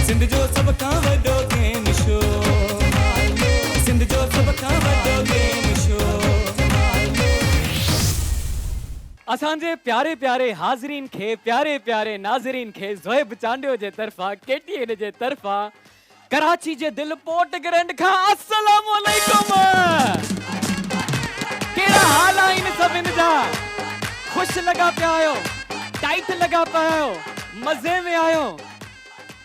सिंध जो सब खां वॾो गेम शो, सिंध जो सब खां वॾो गेम शो। असांजे प्यारे प्यारे हाज़रीन खे, प्यारे प्यारे नाज़रीन खे ज़ोएब चांडियो जे तरफ़ा, KTN जे तरफ़ा, कराची जे दिल पोर्ट ग्रैंड खां अस्सलाम वालेकुम। केड़ा हाल आहिनि सभिनि जा? खुश लगा पिया आहियो, टाइट लगा पिया आहियो, मज़े में आहियो?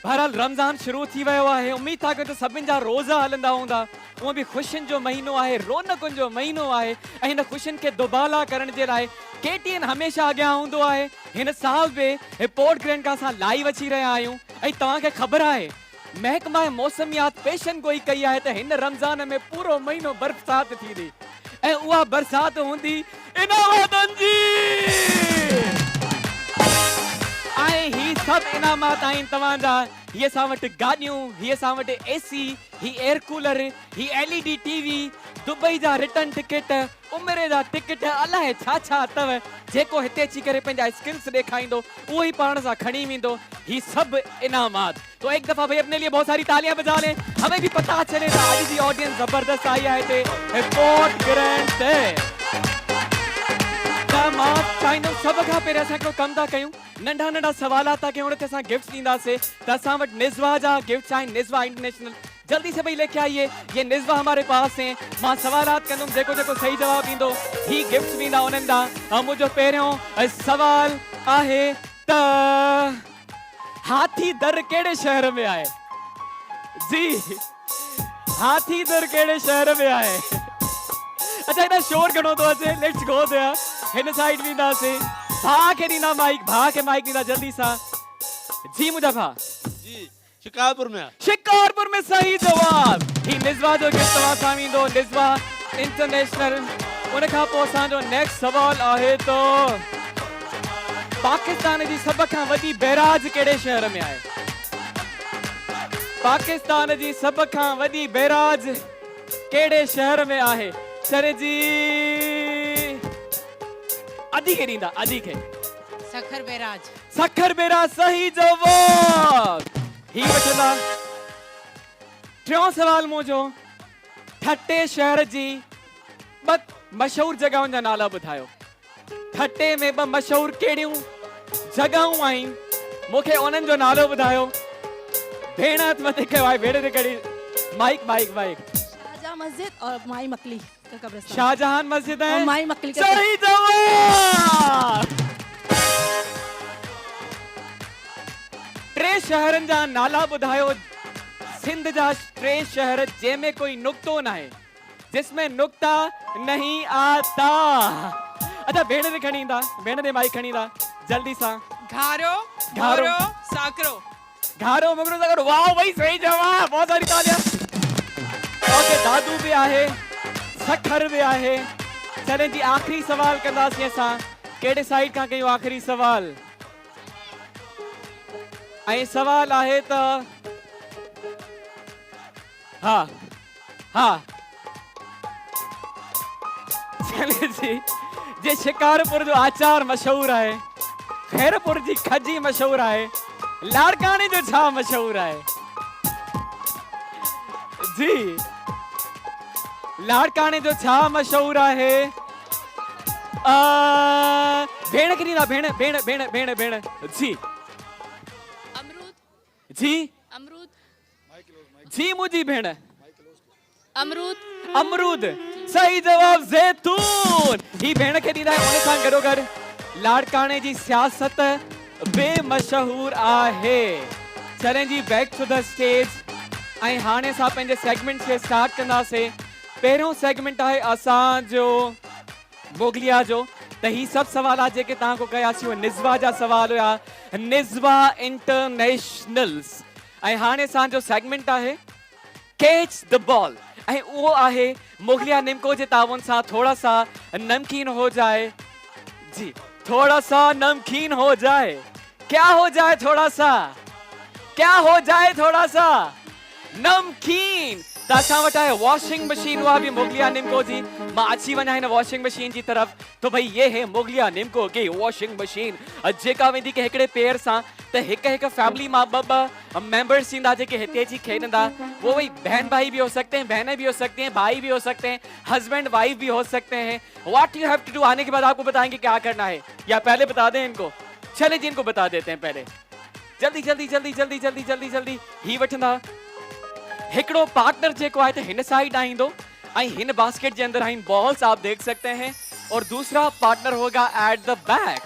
बहरहाल रमज़ान शुरू थी वियो आहे, उम्मीद था कयो त सभिनि जा रोज़ा हलंदा हूंदा। उहो बि ख़ुशियुनि जो महीनो आहे, रौनकुनि जो महीनो आहे, ऐं हिन ख़ुशियुनि खे दुबाला करण जे लाइ KTN हमेशा अॻियां हूंदो आहे। हिन साल बि पोर्ट ग्रैंड खां असां लाइव अची रहिया आहियूं, ऐं तव्हांखे ख़बर आहे महकमा मौसमियात पेशन गोई कई आहे त हिन रमज़ान में पूरो महीनो बरसात थींदी, ऐं उहा बरसात हूंदी इनामतनि जी। ऐं ही सभु इनामात आहिनि तव्हांजा। हीअ असां वटि गाॾियूं, हीअ असां वटि AC, ही एयर कूलर, ही LED TV, दुबई जा रिटर्न टिकट, उमिरि जा टिकट, अलाए छा छा अथव जेको हिते अची करे पंहिंजा स्किल्स ॾेखारींदो उहो ई पाण सां खणी वेंदो। ही सब इनामात। तो एक दफा भाई अपने लिए बहुत सारी तालियां बजा लें। हमें भी पता चले था आज जी ऑडियंस जबरदस्त आई है पोर्ट ग्रैंड ते। मां चाहींदुमि सब खां पहिरियों असां हिकिड़ो कमु था कयूं, नंढा नंढा सवालात था कयूं, उन ते असां गिफ्ट्स ॾींदासीं। त असां वटि निज़वा जा गिफ्ट्स आहिनि, निज़वा इंटरनेशनल। जल्दी से भाई लेके आइए, ये निज़वा हमारे पास हैं। मां सवालात कंदुमि, जेको जेको सही जवाब ॾींदो ही गिफ्ट्स वेंदा उन्हनि ॾांहुं। मुंहिंजो पहिरियों सवाल आहे त हाथी दर केड़े शहर में आहे? जी, हाथी दर केड़े शहर में आहे? अच्छा इधर शोर घणो तो अचे, लेट्स गो देयर। हिन साइड वेंदासीं, भाउ खे ॾींदा माइक, भाउ खे माइक ॾींदा जल्दी सां। जी मुंहिंजा भाउ। जी शिकारपुर में। शिकारपुर में सही जवाब। ही निज़वा जो गिफ्ट तव्हां सां वेंदो, निज़वा इंटरनेशनल। उन खां पोइ असांजो नेक्स्ट सवाल आहे तो पाकिस्तान जी सब खां वॾी बैराज केड़े शहर में आहे? पाकिस्तान जी सब खां वॾी बैराज केड़े शहर में आहे? सर जी अदी खे ॾींदा, अदी खे। सखर बैराज। सखर बैराज सही जवाब। ही वठंदा। टियों सवाल मुंहिंजो, ठटे शहर जी ॿ मशहूर जॻहियुनि जा नाला ॿुधायो। ठटे में ॿ मशहूर कहिड़ियूं जॻहियूं आहिनि, मूंखे उन्हनि जो नालो ॿुधायो। भेण हथ मथे कयो आहे, भेण ते कड़ी माइक माइक माइक। शाहजहां मस्जिद और माई मकली का कब्रिस्तान। शाहजहां मस्जिद है, माई मकली का सही जवाब। टे शहरनि जा नाला ॿुधायो, सिंध जा टे शहर जंहिंमें कोई नुक्तो न आहे, जिसमें नुक्ता नहीं आता। अच्छा भेण ते खणी ईंदा, भेण ते माइक खणी ईंदा जल्दी सां। घारो, घारो, घारो, साकरो। घारो मोगरो साकरो, वाह भाई सही जवाब, बहुत सारी तालियां। ओके दादू भी आहे, सखर भी आहे। चले जी आखिरी सवाल कंदासीं असां। केड़े साइड खां कयूं आखिरी सवाल? ऐं सवाल आहे त हाँ हाँ चले जी जे शिकारपुर जो आचार मशहूर आहे, खैरपुर जी खजी मशहूर आहे, लाड़काने जो छा मशहूर आहे? जी लाड़काने जो छा मशहूर आहे? भेण खे ॾींदा, भेण भेण भेण भेण भेण। जी अमरूद। जी अमरूद। जी मुझी भेण। अमरूद। अमरूद सही जवाब। जैतून ही भेण खे ॾींदा है। उन सां गॾोगॾु लाड़काने जी सियासत बेमशहूर आहे। चलें जी बैक टू द स्टेज। ऐं हाणे असां पंहिंजे सेगमेंट खे स्टार्ट कंदासीं। पहिरियों सेगमेंट आहे असांजो मोगलिया जो। त ही सभु सवालात जेके तव्हां को कयासीं उहे निज़वा जा सवाल हुया, निज़वा इंटरनेशनल्स। ऐं हाणे असांजो सेगमेंट आहे कैच द बॉल। ऐं उहो आहे मोगलिया निमको जे ताउन सां थोड़ा सा नमकीन हो जाए। जी थोड़ा सा नमकीन हो जाए। क्या हो जाए थोड़ा सा? क्या हो जाए थोड़ा सा? नमकीन। तासा वटा है वॉशिंग मशीन हुआ भी मुगलिया निम्को जी मां अच्छी वना है ना वॉशिंग मशीन जी तरफ तो भाई ये है मुगलिया निम्को की वॉशिंग मशीन जेका वेंदी के हिकड़े पेर सा त हिक हिक फैमिली मां ब मेंबर्स इंदा जे के हिते जी खेनदा वो भाई बहन भाई भी हो सकते हैं, बहनें भी हो सकती हैं, भाई भी हो सकते हैं, हस्बैंड वाइफ भी हो सकते हैं। What you have to do आने के बाद आपको बताएंगे क्या करना है या पहले बता दें इनको। चले जी इनको बता देते हैं पहले जल्दी जल्दी जल्दी जल्दी जल्दी जल्दी जल्दी ही वठंदा हिकड़ो पार्टनर जेको आहे त हिन साइड आइंदो आई हिन बास्केट के अंदर आइन बॉल्स आप देख सकते हैं और दूसरा पार्टनर होगा एट द बैक।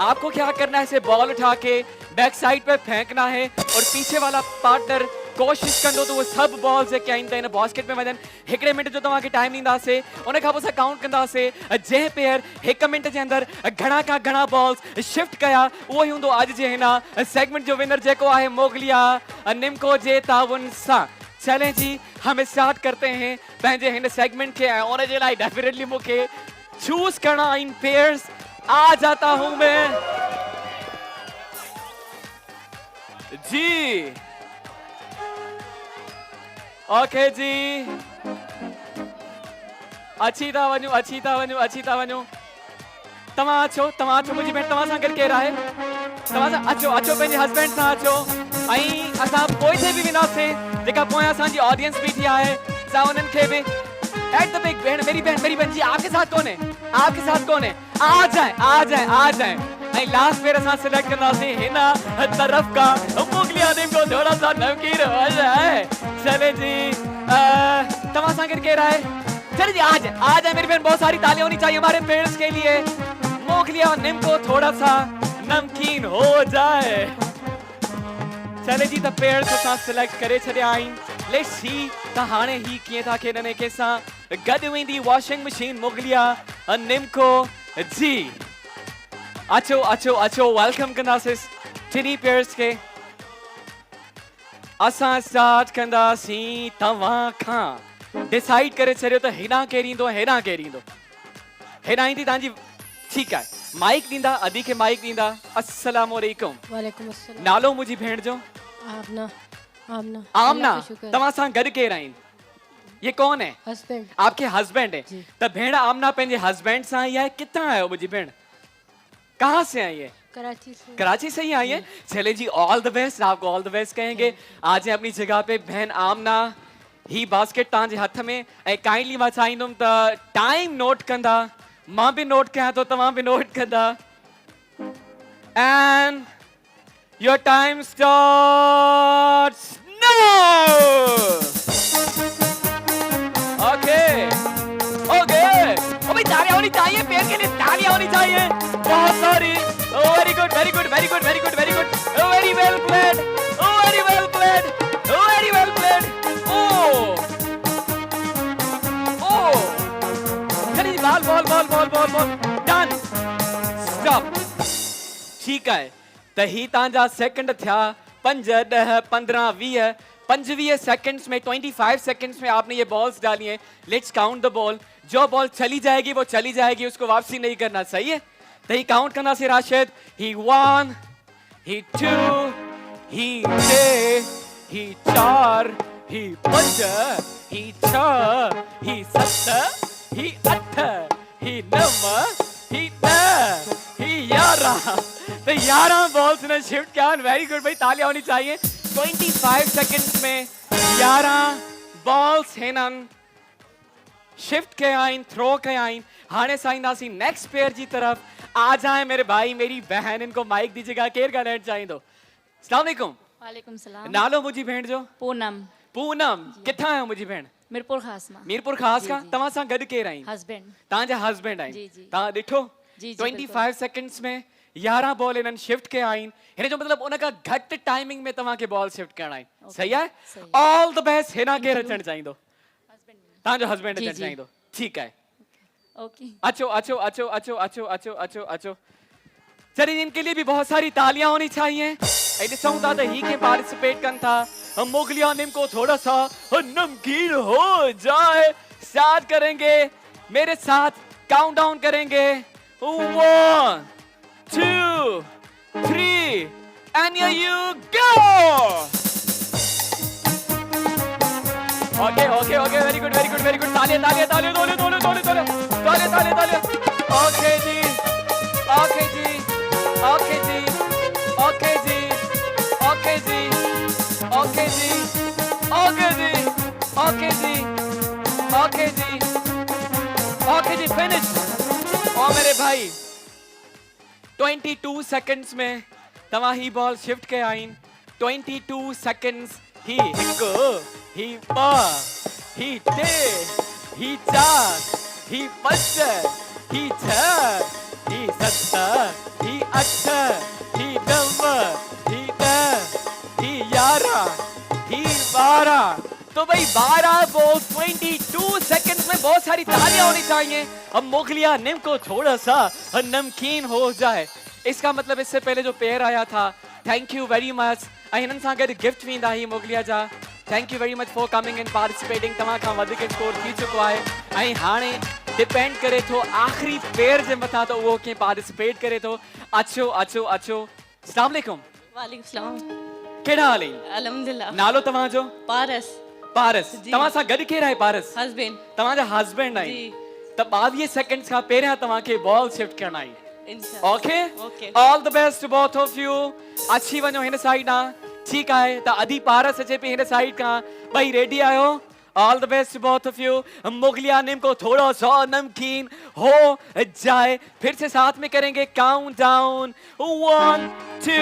आपको क्या करना है इसे बॉल उठा के बैक साइड पे फेंकना है और पीछे वाला पार्टनर कोशिश कंदो तो वो सब बॉल्स के आइन इन बास्केट में वजन हिकड़े मिनट जो तव्हांखे टाइम ॾींदासीं उन खां पोइ असां काउंट कंदासीं जंहिं पेयर हिक मिनट के अंदर घणा का घणा बॉल्स शिफ्ट कया उहो ई हूंदो अॼु जे हिन सेगमेंट जो विनर जेको आहे मोगलिया निम्को जे ताउन सां। चलें जी हम स्टार्ट करते हैं पंहिंजे हिन सेगमेंट के उन जे लाइ डेफिनेटली मूंखे चूज करना इन पेयर्स। आ जाता हूं मैं जी। ओके जी अच्छी था वञो अच्छी था वञो अच्छी था वञो। तव्हां अचो मुंहिंजी भेण तव्हां सां गॾु केरु आहे? तव्हां सां अचो अचो पंहिंजे हस्बैंड सां अचो ऐं असां पोइ ते बि वेंदासीं जेका पोयां असांजी ऑडियंस बीठी आहे असां उन्हनि खे बि एट द बिग बहन मेरी बहन जी आपके साथ कौन है आ जाए नहीं लास्ट पेयर असां सिलेक्ट कंदासीं हिन तरफ का मुगलिया निम्को थोड़ा सा नमकीन हो जाए। चले जी तव्हां सां गॾु केरु आहे? चलिए जी आ जाए मेरी बहन बहुत सारी तालियां होनी चाहिए हमारे पेयर्स के लिए। मुगलिया निम्को थोड़ा सा नमकीन हो जाए। चले जी त पेयर्स असां सिलेक्ट करे छॾिया आहिनि। लेट्स सी त हाणे ही कीअं था खेॾनि कंहिंसां गॾु वेंदी वॉशिंग मशीन मुगलिया निम्को जी। अचो अचो अचो वेलकम कंदासीं टिनी पेयर्स के। असां स्टार्ट कंदासीं तव्हां खां। डिसाइड करे छॾियो त हेॾां केरु ईंदो हेॾां केरु ईंदो। हेॾां ईंदी तव्हांजी ठीकु आहे माइक ॾींदा अदी खे माइक ॾींदा। अस्सलाम वालेकुम। वालेकुम अस्सलाम। नालो मुंहिंजी भेण जो? आमना। तव्हां सां गॾु केरु आहिनि? ये कौन है? हस्बैंड। आपके हस्बैंड है? तो भेड़ आमना पेंजे हस्बैंड से आई है। कितना है मुझी भेड़? कहाँ से आई है? कराची से ही आई है। चले जी ऑल द बेस्ट आपको ऑल द बेस्ट कहेंगे। आज अपनी जगह पे बहन आमना ही बास्केट तांजे हथ में ए काइंडली मां चाहींदुम त टाइम नोट कंदा मां भी नोट कया तो तमाम भी नोट कंदा and your time starts now. Okay ओ भाई तालियां होनी चाहिए पेड़ के लिए तालियां होनी चाहिए बहुत सारी। Very good very good very good very good very good very well played very well played very well played. ओ चलिए ball ball ball ball ball ball done stop. ठीक है त ही तांजा सेकंड थिया 5 10 15 20 25 सेकंड्स में 25 सेकंड्स में आपने ये बॉल्स डाली हैं। Let's count the ball. जो बॉल चली जाएगी वो चली जाएगी उसको वापसी नहीं करना। सही है तो ही काउंट करना से राशिद। ही 1 ही 2 ही 3 ही 4 ही 5 ही 6 ही 7 ही 8 ही 9 ही 10 ही 11 तो 11 बॉल्स ने शिफ्ट किया। वेरी गुड भाई तालियां होनी चाहिए। 25 सेकंड्स में 11 बॉल्स हिनन शिफ्ट के आइन थ्रो के आइन। हाने साइंदासी नेक्स्ट पेयर जी तरफ। आ जाए मेरे भाई मेरी बहन इनको माइक दीजिएगा केर का नेट चाहिए तो। अस्सलाम वालेकुम। वालेकुम सलाम। नालो मुझी भेण जो? पूनम। पूनम किथा है मुझी भेण? मीरपुर खास मां। मीरपुर खास का तवा सा गड केर आई? हस्बैंड। तांजा husband I. जी, जी। ता दिठो जी, जी, 25 सेकंड्स में 11 बॉल इन्हनि शिफ्ट के आइन। हिन जो मतलब उनका घट टाइमिंग में तवा के बॉल शिफ्ट करना है। सही है ऑल द बेस्ट। हिना केर अचण चाहिंदो? तांजो हस्बैंड अचण चाहिंदो। ठीक है ओके अचो अचो अचो अचो अचो अचो अचो अचो। चलिए इनके लिए भी बहुत सारी तालियां होनी चाहिए। ॾिसूं था त ही के पार्टिसिपेट कन था। मुगलिया निम्को थोड़ा सा नमकीन हो जाए। स्टार्ट करेंगे मेरे साथ काउंट डाउन करेंगे 1 2 3 and here you go। Okay okay okay very good very good very good तालियां तालियां तालियां तालियां तालियां तालियां तालियां तालियां तालियां ओके जी ओके जी ओके जी ओके जी ओके जी ओके जी ओके जी ओके जी ओके जी ओके जी फिनिश ओ मेरे भाई 22 सेकंड्स में तव्हां ही बॉल शिफ्ट कया आहिनि 22 सेकंड्स ही हिकु ही ॿ ही टे ही चार ही पंज ही छह ही सत ही अठ ही नव ही ॾह ही 11 ही 12 तो भाई 12 बॉल 22 सेकंड्स में बहुत सारी तालियां होनी चाहिए। अब मोगलिया निम को थोड़ा सा नमकीन हो जाए इसका मतलब इससे पहले जो पेयर आया था थैंक यू वेरी मच हिनन सां गॾु गिफ्ट वेंदा ही मोगलिया जा thank you very much for coming and participating तव्हां खां वधीक स्कोर थी चुको आहे ऐं हाणे डिपेंड करे थो आखिरी पेयर जे मथां त उहो कीअं पार्टिसिपेट करे थो अचो अचो अचो अस्सलाम वालेकुम वालेकुम सलाम कहिड़ा हाल आहिनि अल्हम्दुलिल्लाह नालो तव्हांजो पारस पारस जी। तव्हां सां गॾु केरु आहे पारस हस्बैंड तव्हांजा हस्बैंड जी आहिनि त 22 सेकंड्स खां पहिरियां तव्हांखे बॉल शिफ्ट करणा आहिनि इंशाल्लाह okay Okay. All the best to both of you अची वञो हिन साइड ना ठीक आहे त अधी पारस अचे पई हिन साइड खां भाई रेडी आयो all the best to both of you मुगलिया निम को थोड़ा सा नमकीन हो जाए फिर से साथ में करेंगे काउंट डाउन 1 2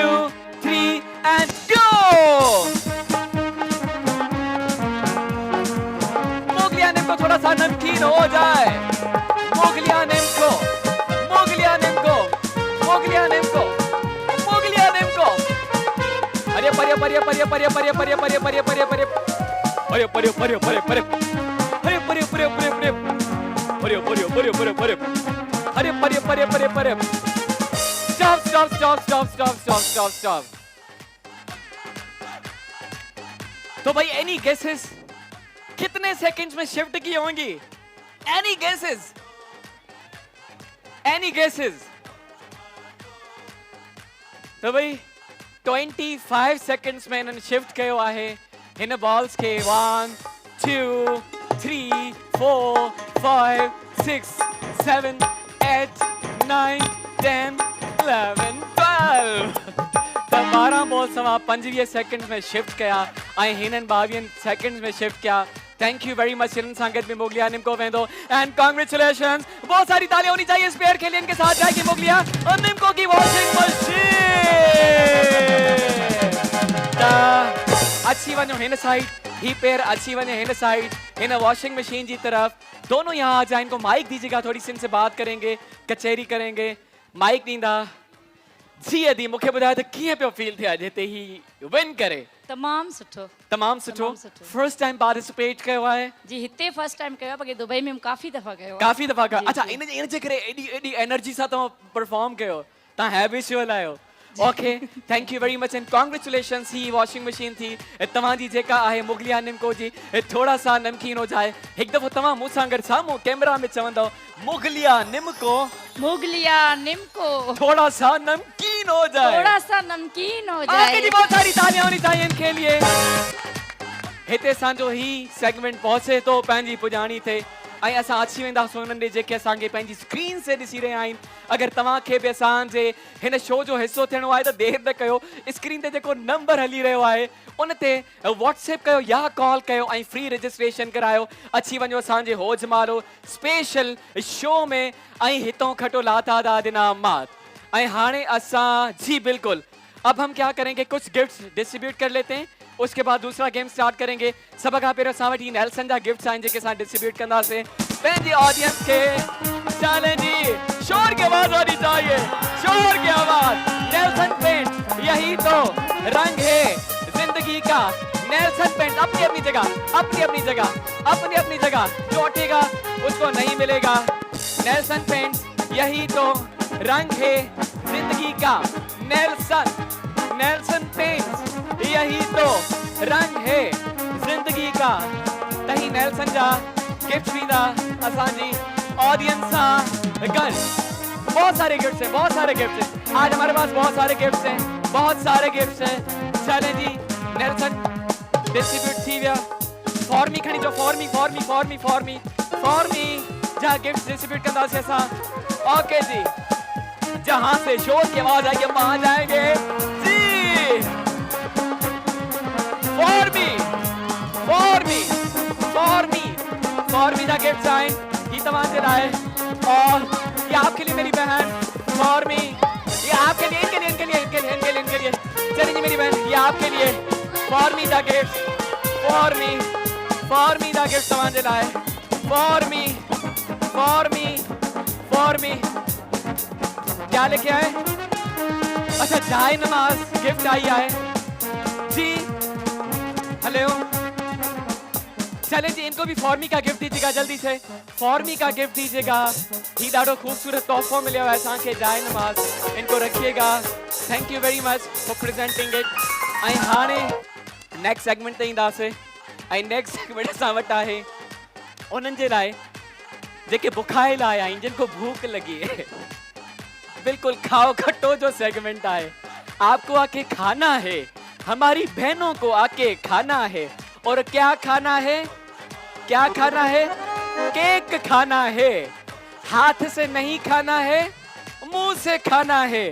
3 एंड गो मुगलिया निम को थोड़ा सा नमकीन हो जाए मुगलिया निम को मुगलिया निम को मुगलिया निम को मुगलिया निम को अरे परे परे परे परे परे परे परे परे परे परे परे परे परे परे परे अरे परे परे परे परे परे परे परे परे परे अरे परे परे परे परे stop stop stop stop stop stop stop stop तो भाई एनी गेसेस कितने सेकंड्स में शिफ्ट की होंगी एनी गेसेस एनी गेसेस तो भाई 25 सेकंड्स में इन्हनि शिफ्ट कयो आहे हिन बॉल्स के 1 2 3 4 5 6 7 8 9 10 11 12 त 12 बॉल सवा 25 सेकंड्स में शिफ्ट कया ऐं हिननि 22 सेकंड्स में शिफ्ट किया थैंक यू वेरी मच हिननि सां गॾु में मोगलिया निम को वेंदो एंड कांग्रेचुलेशंस बहुत सारी तालियां होनी चाहिए इस पेयर के लिए इनके साथ जाएगी मोगलिया और निमको की वॉशिंग मशीन अच्छी वनो हिन साइड ही पेयर अच्छी वने हिन साइड हिन वॉशिंग मशीन की तरफ दोनों यहाँ आ जाए इनको माइक दीजिएगा थोड़ी सी इनसे बात करेंगे कचहरी करेंगे माइक ॾींदा जी अदी मूंखे ॿुधायो त कीअं पियो फील थिया जिते ही विन करे तमाम सुठो तमाम सुठो फर्स्ट टाइम पार्टिसिपेट कयो आहे जी हिते फर्स्ट टाइम कयो बाकी दुबई में काफी दफा कयो काफी दफ़ा कयो जी, अच्छा जी। इन जे करे एडी एनर्जी सां तव्हां परफॉर्म कयो तव्हां हैबिचुअल आहियो okay thank you very much and congratulations he washing machine थी तव्हांजी जेका आहे मुगलिया निमको जी थोड़ा सा नमकीन हो जाए एक दफ़ो तव्हां मूं सां गॾु साम्हूं कैमरा में चवंदव मुगलिया निमको मुगलिया निमको थोड़ा सा नमकीन हो जाए थोड़ा सा नमकीन हो आगे जी जाए बहुत सारी तालियां होनी चाहिए इनके लिए हिते असांजो ही सेगमेंट पहुचे तो पंहिंजी पुॼाणी थे ऐं असां अची वेंदासीं उन्हनि ॾे जेके असांखे पंहिंजी स्क्रीन से ॾिसी रहिया आहिनि अगरि तव्हांखे बि असांजे हिन शो जो हिसो थियणो आहे त देरि न कयो स्क्रीन ते जेको नंबर हली रहियो आहे उन ते व्हाट्सएप कयो या कॉल कयो ऐं फ्री रजिस्ट्रेशन करायो अची वञो असांजे होजमालो स्पेशल शो में ऐं हितों खटो लातादाद इनामात ऐं हाणे असां जी बिल्कुलु अब हम क्या करेंगे कुछ गिफ्ट्स डिस्ट्रीब्यूट कर लेते हैं उसके बाद दूसरा गेम स्टार्ट करेंगे सब खां पहिरियों असां वटि नेल्सन जा गिफ्ट्स आहिनि जेके असां डिस्ट्रीब्यूट कंदासीं पंहिंजी ऑडियंस के चलें जी शोर की आवाज आनी चाहिए शोर की आवाज नेल्सन पेंट यही तो रंग है जिंदगी का नेल्सन पेंट अपनी अपनी जगह अपनी अपनी जगह अपनी अपनी जगह जो उठेगा उसको नहीं मिलेगा नेल्सन पेंट यही तो रंग है जिंदगी का नेल्सन नेल्सन पेंट यही तो रंग है जिंदगी का तही नेल्सन जा गिफ्ट वींदा असांजी ऑडियंस सां गॾु बहुत सारे गिफ्ट्स हैं बहुत सारे गिफ्ट्स हैं आज हमारे पास बहुत सारे गिफ्ट्स हैं बहुत सारे गिफ्ट्स हैं चलें जी नेल्सन डिस्ट्रीब्यूट थी विया फॉर मी खणी जो फॉर मी जहाँ गिफ्ट डिस्ट्रीब्यूट करना से असां ओके जी जहाँ से शोर की आवाज आएगी हम वहां जाएंगे जी for me the gift sign ये तमाम से लाए और ये आपके लिए मेरी बहन फॉर मी ये आपके लिए इनके लिए चलिए जी मेरी बहन ये आपके लिए for me the gift for me the gift तमाम से लाए फॉर मी क्या लेके आए अच्छा जाए नमाज गिफ्ट आई आए जी हेलो चले जी इनको भी फॉर्मी का गिफ्ट दीजिएगा जल्दी से फॉर्मी का गिफ्ट दीजिएगा ही ॾाढो खूबसूरत तोहफ़ो मिलियो आहे असांखे जाए नमाज इनको रखिएगा thank you very much for presenting it ऐं हाणे नेक्स्ट सेगमेंट ते ईंदासीं ऐं नेक्स्ट सेगमेंट असां वटि आहे उन्हनि जे लाइ जेके बुखायल आया आहिनि जिनको भूख लगी है बिल्कुल खाओ खट्टो जो सेगमेंट आए आपको आके खाना है हमारी बहनों को आके खाना है और क्या खाना है केक खाना है हाथ से नहीं खाना है मुंह से खाना है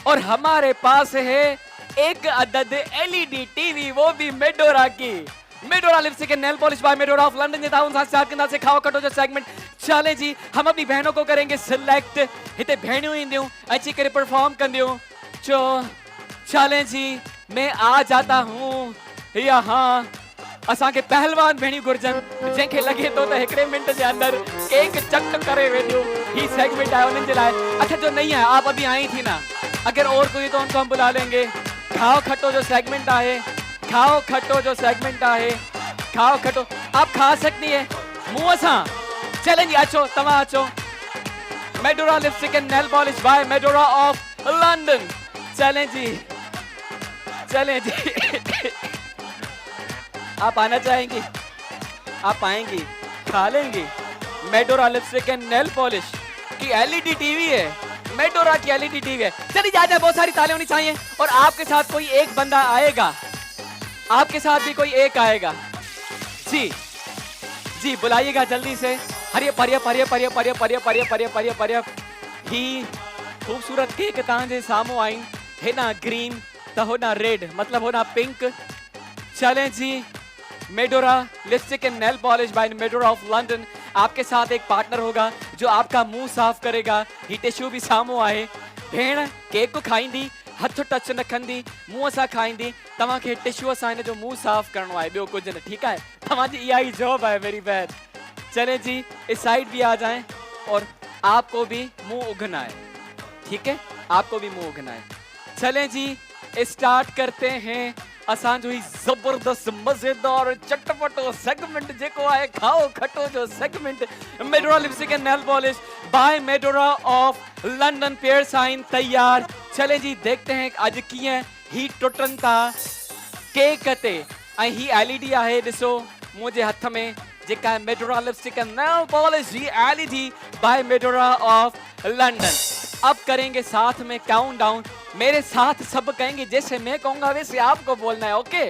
और हमारे पास है एक अदद एलईडी टीवी वो भी मेडोरा की Medora lipstick and nail polish by Medora of London जेता उन साथ के नाम से खाओ खटो जो सेगमेंट चले जी हम अपनी बहनों को करेंगे सिलेक्ट इते बहनियों इंदियों अच्छी करे परफॉर्म कंदियों जो चले जी मैं आ जाता हूँ यहाँ असा के पहलवान भेणी गुरजन जंहिंखे लगे तो एकड़े मिनट के अंदर केक चक करे वेंदियूं ही सेगमेंट है उन्हनि जे लाइ अच्छा जो नहीं है आप अभी आई थी ना अगर और कोई तो उनको हम बुला लेंगे खाओ खट्टो जो सेगमेंट है खाओ खट्टो जो सेगमेंट है खाओ खट्टो आप खा सकती है मुंह सा चलें जी अचो तवा अचो Medora lipstick and nail polish by Medora of London चलें जी आप आना चाहेंगी आप आएंगी खा लेंगी Medora lipstick and nail polish की एलईडी टीवी है मेडोरा की एलईडी टीवी है चलिए जा बहुत सारी तालियां होनी चाहिए और आपके साथ कोई एक बंदा आएगा आपके साथ भी कोई एक आएगा जी बुलाइएगा जल्दी से हरिय परिय ही खूबसूरत केक तव्हांजे साम्हूं आहिनि हेना ग्रीन तो होना रेड मतलब होना पिंक चलें जी Medora lipstick and nail polish by Medora of London आपके साथ एक पार्टनर होगा जो आपका मुंह साफ करेगा ही टिश्यू भी सामो आए भेण केक खाईंदी हथ टच न कंदी मुंह सा खाईंदी तवा के टिश्यू सा इन जो मुंह साफ करनो है बियो कुछ न ठीक है तवाजी इया ही जॉब है मेरी बहन चले जी इस साइड भी आ जाएं और आपको भी मुंह उगना है ठीक है आपको भी मुंह उगना है चलें जी स्टार्ट करते हैं असांजो ही जबरदस्त मजेदार चटपटो सेगमेंट जेको है खाओ खटो जो segment Medora lipstick and nail polish by Medora of London पेयर साइन तैयार चले जी देखते हैं आज किए ही टुटन था केक ते ऐं ही एलईडी है ॾिसो मुझे हथ में जेका Medora lipstick and nail polish ही LED by Medora of London अब करेंगे साथ में काउंटडाउन मेरे साथ सब कहेंगे जैसे मैं कहूंगा वैसे आपको बोलना है ओके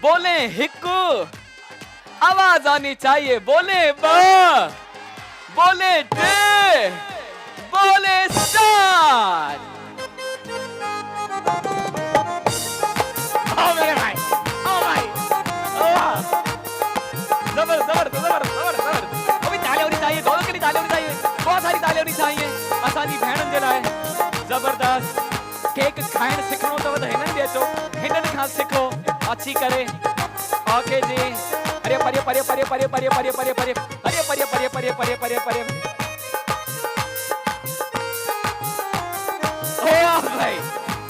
बोले हिक्कू आवाज आनी चाहिए बोले ब बोले टे बोले स्टार्ट ओ मेरे भाई जबर अभी तालियां होनी चाहिए दोनों के लिए तालियां होनी चाहिए बहुत सारी तालियां होनी चाहिए असांजी भेणन जे लाइ जबरदस्त केक खाइण सिखणो अथव त हिननि बि अचो हिननि खां सिखो अची करे ओके जी अरे परे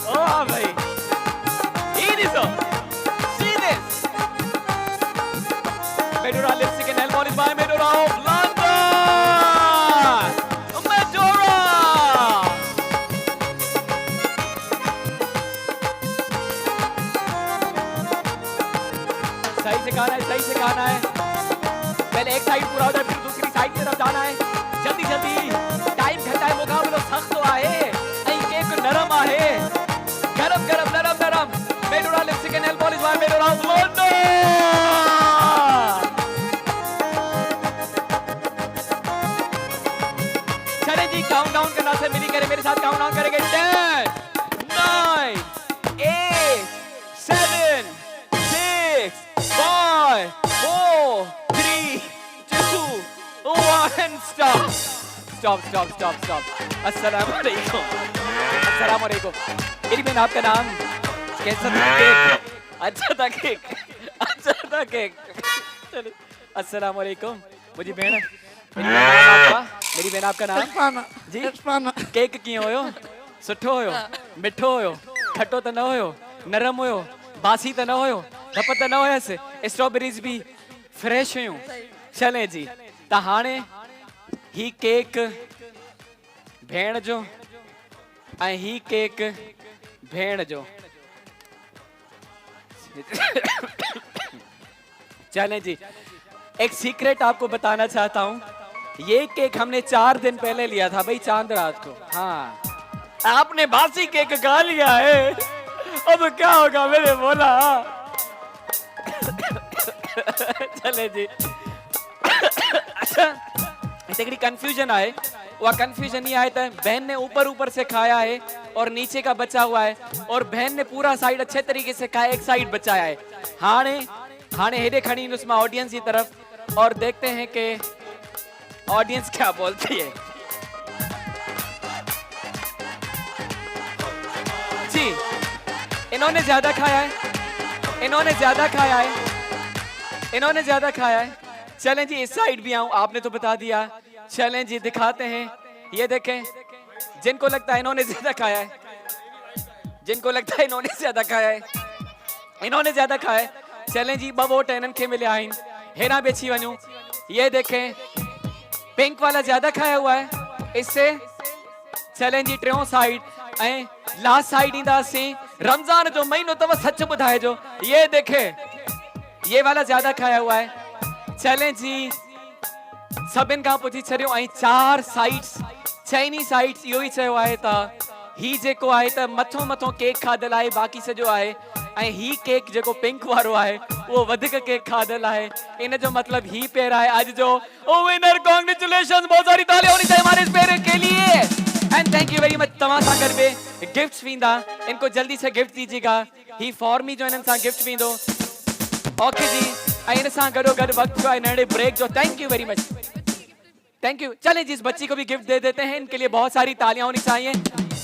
ओ भाई ये ॾिसो see this Medora lipstick and nail polish by Medora of London Medora सही से गाना है पहले एक साइड पूरा हो जाए फिर दूसरी साइड की तरफ जाना है जल्दी टाइम घटा है मुकाबलो सख्त आहे ऐं केक नरम आहे गरम Medora lipstick and nail polish by Medora of London 5 4 3 2 1 stop अस्सलाम वालेकुम मेरी बहन आपका नाम कैसा था केक अच्छा था केक चलो अस्सलाम वालेकुम मुझी बहन मेरी बहन आपका नाम जी केक कीअं हुयो सुठो हुयो मिठो हुयो खटो त न हुयो नरम हुयो बासी त न हुयो धप त न हुयसि स्ट्रॉबेरीज भी फ्रेश हुयूं चले जी त हाणे ही केक भेण जो ऐं ही केक भेण जो चले जी एक सीक्रेट आपको बताना चाहता हूं ये केक हमने 4 दिन पहले लिया था भाई चांद रात को हाँ आपने बासी केक खा लिया है अब क्या होगा मैंने बोला चले जी अच्छा हिकिड़ी कंफ्यूजन है वह कंफ्यूजन ये आए तो बहन ने ऊपर से खाया है और नीचे का बचा हुआ है और बहन ने पूरा साइड अच्छे तरीके से खाया एक साइड बचाया है हाणे हेडे खड़ी उसमें ऑडियंस की तरफ और देखते हैं कि ऑडियंस क्या बोलती है जी इन्होंने ज्यादा खाया है चलें जी इस साइड भी आऊं आपने तो बता दिया चलें जी दिखाते हैं ये देखें जिनको लगता है इन्होंने ज्यादा खाया है चलें जी 2 वोट इन्हनि खे मिलिया आहिनि हेरा भी अची वञूं ये देखें पिंक वाला ज्यादा खाया हुआ है इससे चलें जी 3 साइड ऐं लास्ट साइड ईंदासीं रमजान जो महीनो तब सच बुधाए जो ये देखे ये वाला ज्यादा खाया हुआ है चलें जी सभिन का पुछी छरियो ऐं 4 साइड्स चइनी साइड्स इहो ई चयो आहे त ही जेको आहे त मथो केक खाधल आहे बाक़ी सॼो आहे ऐं ही केक जेको पिंक वारो आहे वो वधिक केक खाधल आहे इन जो मतलब ही पेर आहे आज जो विनर कांग्रेचुलेशंस बहुत सारी तालियां होनी चाहिए हमारे इस पेर के लिए and thank you very much तमाम सां गॾु में गिफ्ट्स वेंदा इनको जल्दी से गिफ्ट दीजिएगा ही फॉर मी जो इन्हनि सां गिफ्ट वेंदो ओके जी ऐं इन सां गॾो गॾु वक्त जो नंढे ब्रेक जो thank you very much thank you चलें जिस बच्ची को भी गिफ्ट दे देते हैं इनके लिए बहुत सारी तालियां होनी चाहिए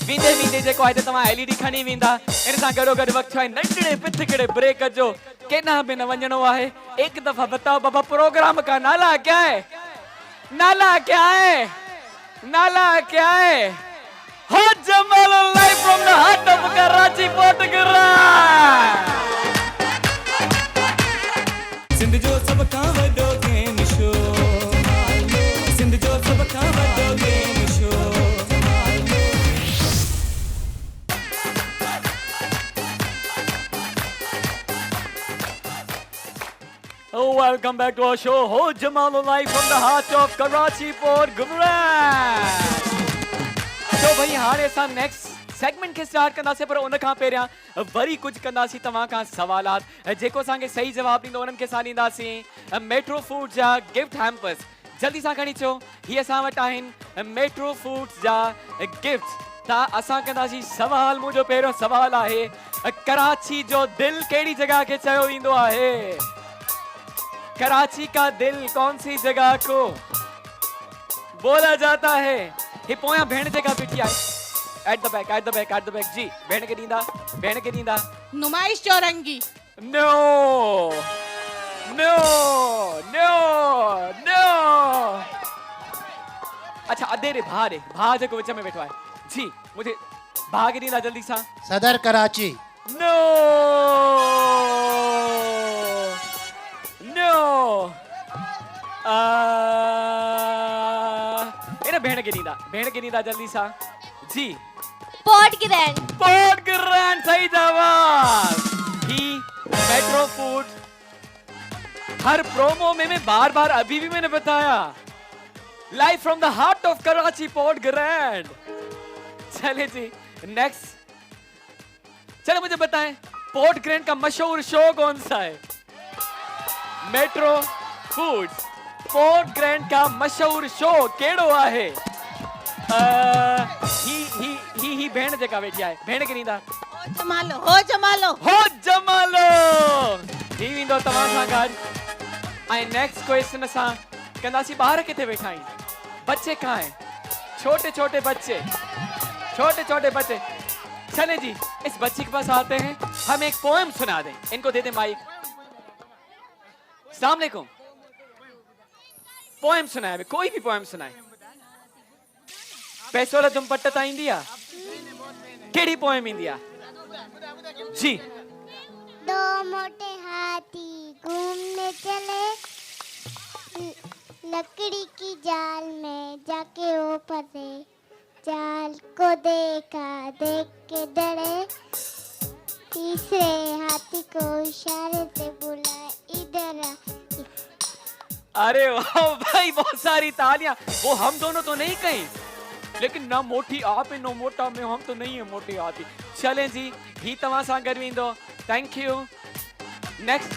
वींदे जेको आहे त तव्हां एलईडी खणी वेंदा इन सां गॾो गॾु वक्त जो नंढड़े पिथकड़े ब्रेक जो केॾांहुं बि न वञणो आहे एक दफ़ा बताओ बाबा प्रोग्राम का नाला क्या है हो Jamal live from the heart of Karachi Port Grand Sindh जो सब खां वॾो गेम शो सिंध जो सब खां वॾो game show Oh, welcome back to our show. Ho Jamal live from the heart of Karachi Port Grand. So भाई हाणे असां नेक्स्ट सेगमेंट के स्टार्ट कंदासीं पर उन खां पहिरियां वरी कुछ कंदासीं तव्हां खां सवालात जेको असांखे सही जवाब ॾींदो उन्हनि खे असां ॾींदासीं मेट्रो फूड जा गिफ्ट हैम्पर्स जल्दी सां खणी अचो ही असां वटि आहिनि मेट्रो फूड्स जा गिफ्ट ता असां कंदासीं सवाल मुंहिंजो पहिरियों सवाल आहे कराची जो दिल कहिड़ी जगह खे चयो वेंदो आहे कराची का दिल कौन सी जगह को बोला जाता है ये पोया भेण जगह बिठी है एट द बैक जी भेण के दींदा नुमाइश चौरंगी नो अच्छा अधे रे भा जेको विच में बैठो है जी मुझे भा के दींदा जल्दी सा सदर कराची नो भेण के नींदा जल्दी सा जी पोर्ट ग्रैंड सही जवाब ही मेट्रो फूड हर प्रोमो में मैं बार अभी भी मैंने बताया live from the heart of Karachi port grand चले जी नेक्स्ट चलो मुझे बताएं पोर्ट ग्रैंड का मशहूर शो कौन सा है मेट्रो फूड्स पोर्ट ग्रैंड का मशहूर शो केड़ो आहे ही भेण जेका वेठी आहे भेण के नींदा हो जमालो ही विंदो तव्हां सां गॾु ऐं नेक्स्ट क्वेश्चन असां कंदासीं ॿार किथे वेठा आहिनि बच्चे कहाँ हैं छोटे छोटे बच्चे चले जी इस बच्चे के पास आते हैं हम एक पोएम सुना दें इनको दे दें माइक अस्सलाम वालेकुम पोएम सुनाए कोई भी पोएम सुनाए पैसोला तुम पट्टा इंडिया केड़ी पोएम इंडिया जी दो मोटे हाथी घूमने चले लकड़ी की जाल में जाके वो फंसे जाल को देखा देख के डरे तीसरे हाथी को इशारे से बुलाए इधर आ अरे वाह भाई बहुत सारी तालियां वो हम दोनों तो नहीं कहीं लेकिन ना मोटी आप है ना मोटा में हम तो नहीं है मोटी आती चलें जी ही तव्हां सां गॾु ईंदो थैंक यू नेक्स्ट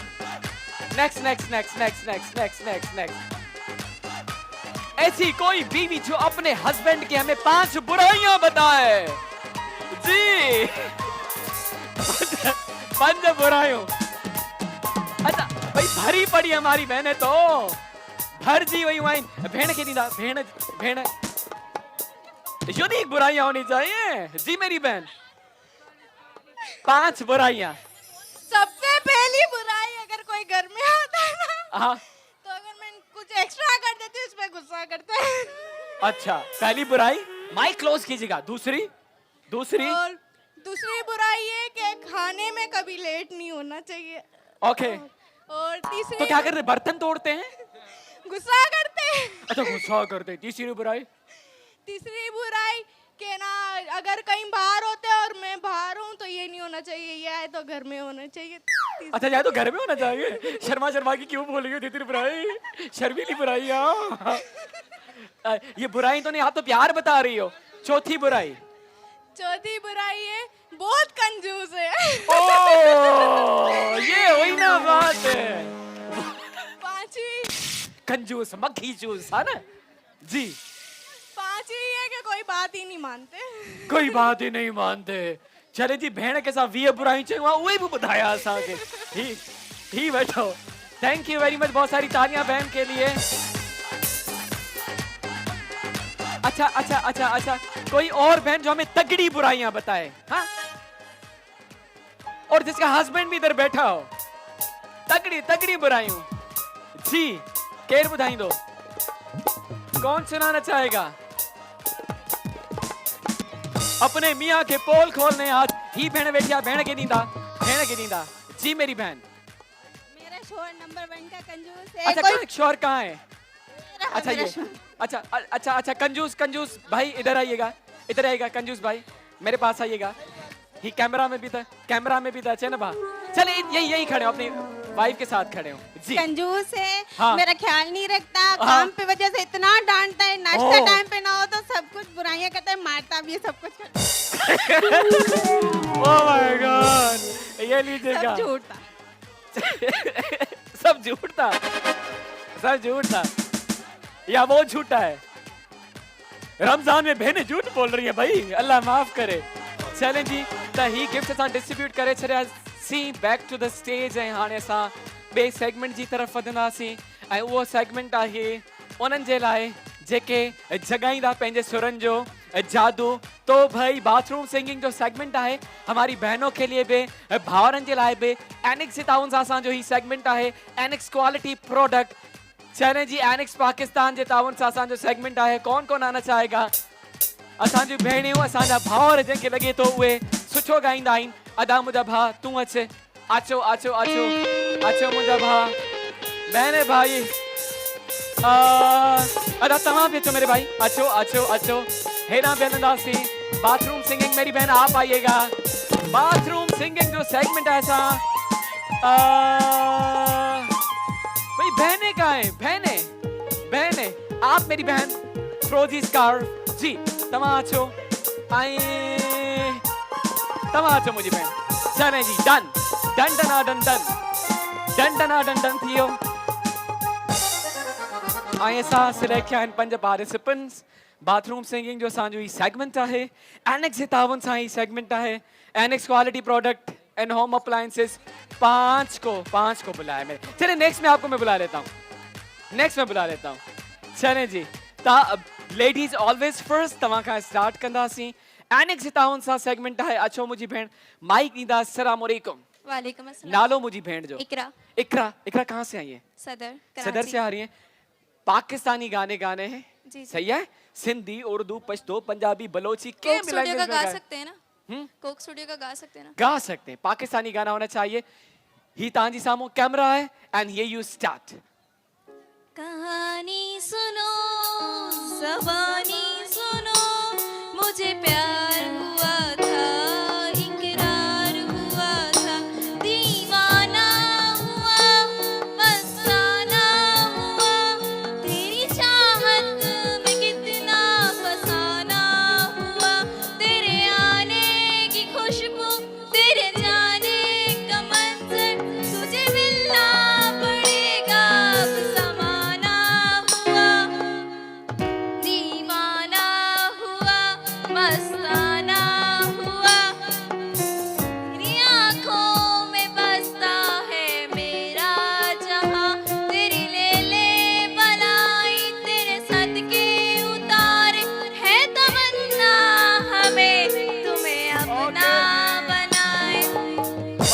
ऐसी कोई बीवी जो अपने हस्बैंड की हमें 5 बुराइयां बताए जी 5 बुराइयों अच्छा भाई भरी पड़ी हमारी बहनें तो भर जी वही वाइन भेड़ के दीदा भेड़ यूनिक बुराइयां होनी चाहिए जी मेरी बहन 5 बुराइयां सबसे पहली बुराई अगर कोई घर में आता है ना हाँ तो अगर मैं कुछ एक्स्ट्रा कर देती हूँ उसमें गुस्सा करते हैं अच्छा पहली बुराई माइक क्लोज कीजिएगा दूसरी और दूसरी बुराई ये कि खाने में कभी लेट नहीं होना चाहिए ओके और तीसरी तो क्या करते बर्तन तोड़ते हैं गुस्सा करते हैं अच्छा गुस्सा करते तीसरी बुराई कि ना अगर कहीं बाहर होते हैं और मैं बाहर हूँ तो ये नहीं होना चाहिए ये आए तो घर में होना चाहिए अच्छा जाए तो घर में होना चाहिए शर्मा की क्यों बोल रही हो तीसरी बुराई शर्मीली बुराई ये बुराई तो नहीं आप तो प्यार बता रही हो चौथी बुराई है बहुत कंजूस है ओ ये वही ना बात है पांचवी कंजूस मक्खी जूस है ना जी है कि कोई बात ही नहीं मानते चले जी भेड़ के साथ 20 बुराई चाहिए वहाँ वही भी बताया असांखे ही बैठो थैंक यू वेरी मच बहुत सारी तालियां बहन के लिए अच्छा कोई और बहन जो हमें तगड़ी बुराइयां बताए हाँ और जिसका हस्बैंड भी इधर बैठा हो तगड़ी बुराइयों जी केर बुधाई दो कौन सुनाना चाहेगा अपने मियाँ के पोल खोलने आज ही भेड़ बैठिया भेड़ के दींदा जी मेरी बहन मेरा शोर नंबर 1 का कंजूस है अच्छा शोर कहाँ है अच्छा ये अच्छा कंजूस भाई इधर आइएगा कंजूस भाई मेरे पास आइएगा ही कैमरा में भी था अच्छे ना बा चले यही खड़े हो अपनी वाइफ के साथ खड़े हो जी कंजूस है हाँ। मेरा ख्याल नहीं रखता काम पे वजह से इतना डांटता है नाश्ता टाइम पे ना हो तो सब कुछ बुराइयां करता है मारता भी है सब कुछ करता है ओह माय गॉड ये लीजिएगा सब झूठता या वो झूठा है रमजान में बहनें झूठ बोल रही है भाई अल्लाह माफ करे चलें जी त ही गिफ्ट असां डिस्ट्रीब्यूट करे छॾियासीं बैक टू द स्टेज ऐं हाणे असां ॿिए सेगमेंट जी तरफ़ वधंदासीं ऐं उहो सेगमेंट आहे उन्हनि जे लाइ जेके जगाईंदा पंहिंजे सुरनि जो जादू तो भाई बाथरूम सिंगिंग जो सेगमेंट आहे हमारी बहनों के लिए भी भावरनि जे लाइ बि एनिक्स जे ताउन सां असांजो ही सेगमेंट आहे एनिक्स क्वालिटी प्रोडक्ट चलें जी एनिक्स पाकिस्तान जे ताउन सां असांजो सेगमेंट आहे कौन आना चाहेगा असांजी भेणियूं असांजा भाउर जंहिंखे लॻे थो उहे सुठो ॻाईंदा आहिनि अदा मुंहिंजा भाउ तूं अचो मुंहिंजा भाउ बहने भाई अदा तव्हां भी अचो मेरे भाई अचो हेॾां बि हलंदासीं बाथरूम सिंगिंग मेरी बहन आप आइएगा बाथरूम सिंगिंग जो सेगमेंट है ऐसा भाई बहने कहाँ है बहने आप मेरी बहन फ्रोजी स्कार्फ जी तव्हां अचो मुंहिंजी बहन चले जी डन थी वियो ऐं असां सिलेक्ट कया आहिनि 5 पार्टिसिपेंट्स बाथरूम सिंगिंग जो असांजो ही सेगमेंट है एनेक्स जे तावन सां ही सेगमेंट है annex quality product and home appliances 5 को बुलाया मेरे चलिए नेक्स्ट में आपको मैं बुला लेता हूँ नेक्स्ट मैं बुला लेता हूँ। चलें जी, ता लेडीज ऑलवेज फर्स्ट तव्हां खां स्टार्ट कंदासीं। एनेक्स हितां सां सेगमेंट है। अचो मुझी भेण, माइक ॾींदा। अस्सलाम वालेकुम। वालेकुम अस्सलाम। नालो मुझी भेण जो? इकरा। इकरा। इकरा कहाँ से आई है? सदर सदर से आ रही है। पाकिस्तानी गाने गाने हैं? जी। सही है। सिंधी, उर्दू, पश्तो, पंजाबी, बलोची के कोक स्टूडियो का गा सकते हैं ना? कोक स्टूडियो का गा सकते हैं ना? गा सकते हैं। पाकिस्तानी गाना होना चाहिए। ही तांजी सामो कैमरा है एंड ये यू स्टार्ट। कहानी सुनो, ज़बानी सुनो, मुझे प्यार हुआ था, इकरार हुआ था, दीवाना हुआ, मस्ताना हुआ, तेरी चाहत में कितना फसाना हुआ, तेरे आने की खुशबू, तेरे जाने का मंजर, तुझे मिलना पड़ेगा अब ज़माना हुआ, दीवाना हुआ, मस्ताना हुआ, तेरी आँखों में बसता है मेरा जहां, तेरी ले बनाई, तेरे सदके उतारे, है तमन्ना हमें तुम्हें अपना बनाए।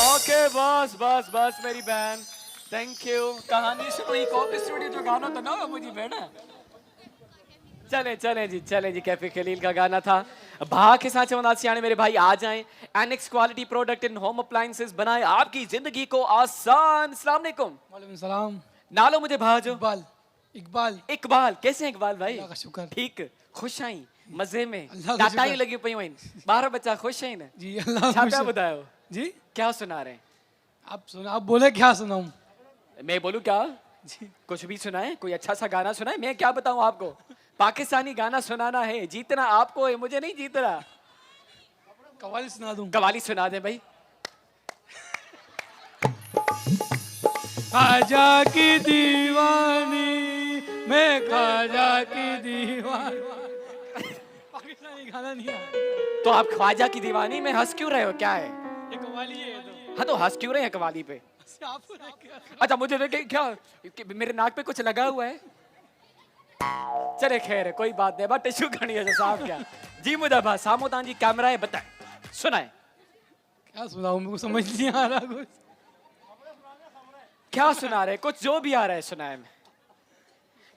ओके बस बस बस मेरी बहन, थैंक यू। कहानी सुनो, ये कोक स्टूडियो जो गाना था ना मुझी भेण। चले चले जी, चले जी। कैफे खलील का गाना था। भा के साथ चवंदासी हाणे मेरे भाई आ जाएं। Annex quality product in home appliances बनाए आपकी जिंदगी को आसान। अस्सलाम वालेकुम। वालेकुम सलाम। नालो मुझे भा जो? इकबाल। इकबाल। इकबाल। कैसे हैं इकबाल भाई? अल्लाह का शुक्र। ठीक, खुश आई, मजे में, अल्लाह का टाटाई शुक्र। लगी पई आहिनि, ॿार बच्चा खुश आहिनि? जी अल्लाह छा खुश पिया है। ॿुधायो? जी क्या सुना रहे हैं? आप सुना, आप बोले क्या सुनाऊं? मैं बोलूं क्या? जी कुछ भी सुनाए, कोई अच्छा सा गाना सुनाए। मैं क्या बताऊं आपको, पाकिस्तानी गाना सुनाना है। जीतना आपको है, मुझे नहीं जीतना। कव्वाली सुना दूं? कवाली सुना दे भाई। खाजा की दीवानी, मैं खाजा की दीवानी। पाकिस्तानी गाना नहीं है। तो आप ख्वाजा की दीवानी में हंस क्यों रहे हो? क्या है? ये कव्वाली है ये तो। हाँ तो हंस क्यों रहे हैं कवाली पे? आपको देख के- अच्छा मुझे देखे क्या कि मेरे नाक पे कुछ लगा हुआ है? चले खैर है, कोई बात नहीं। बस टिश्यू खड़ी है साहब। क्या जी मुझे बस सामो तांजी कैमरा है, बताए सुनाए। क्या सुनाऊं, मेरे को समझ नहीं आ रहा कुछ। क्या सुना रहे? कुछ जो भी आ रहा है सुनाए में।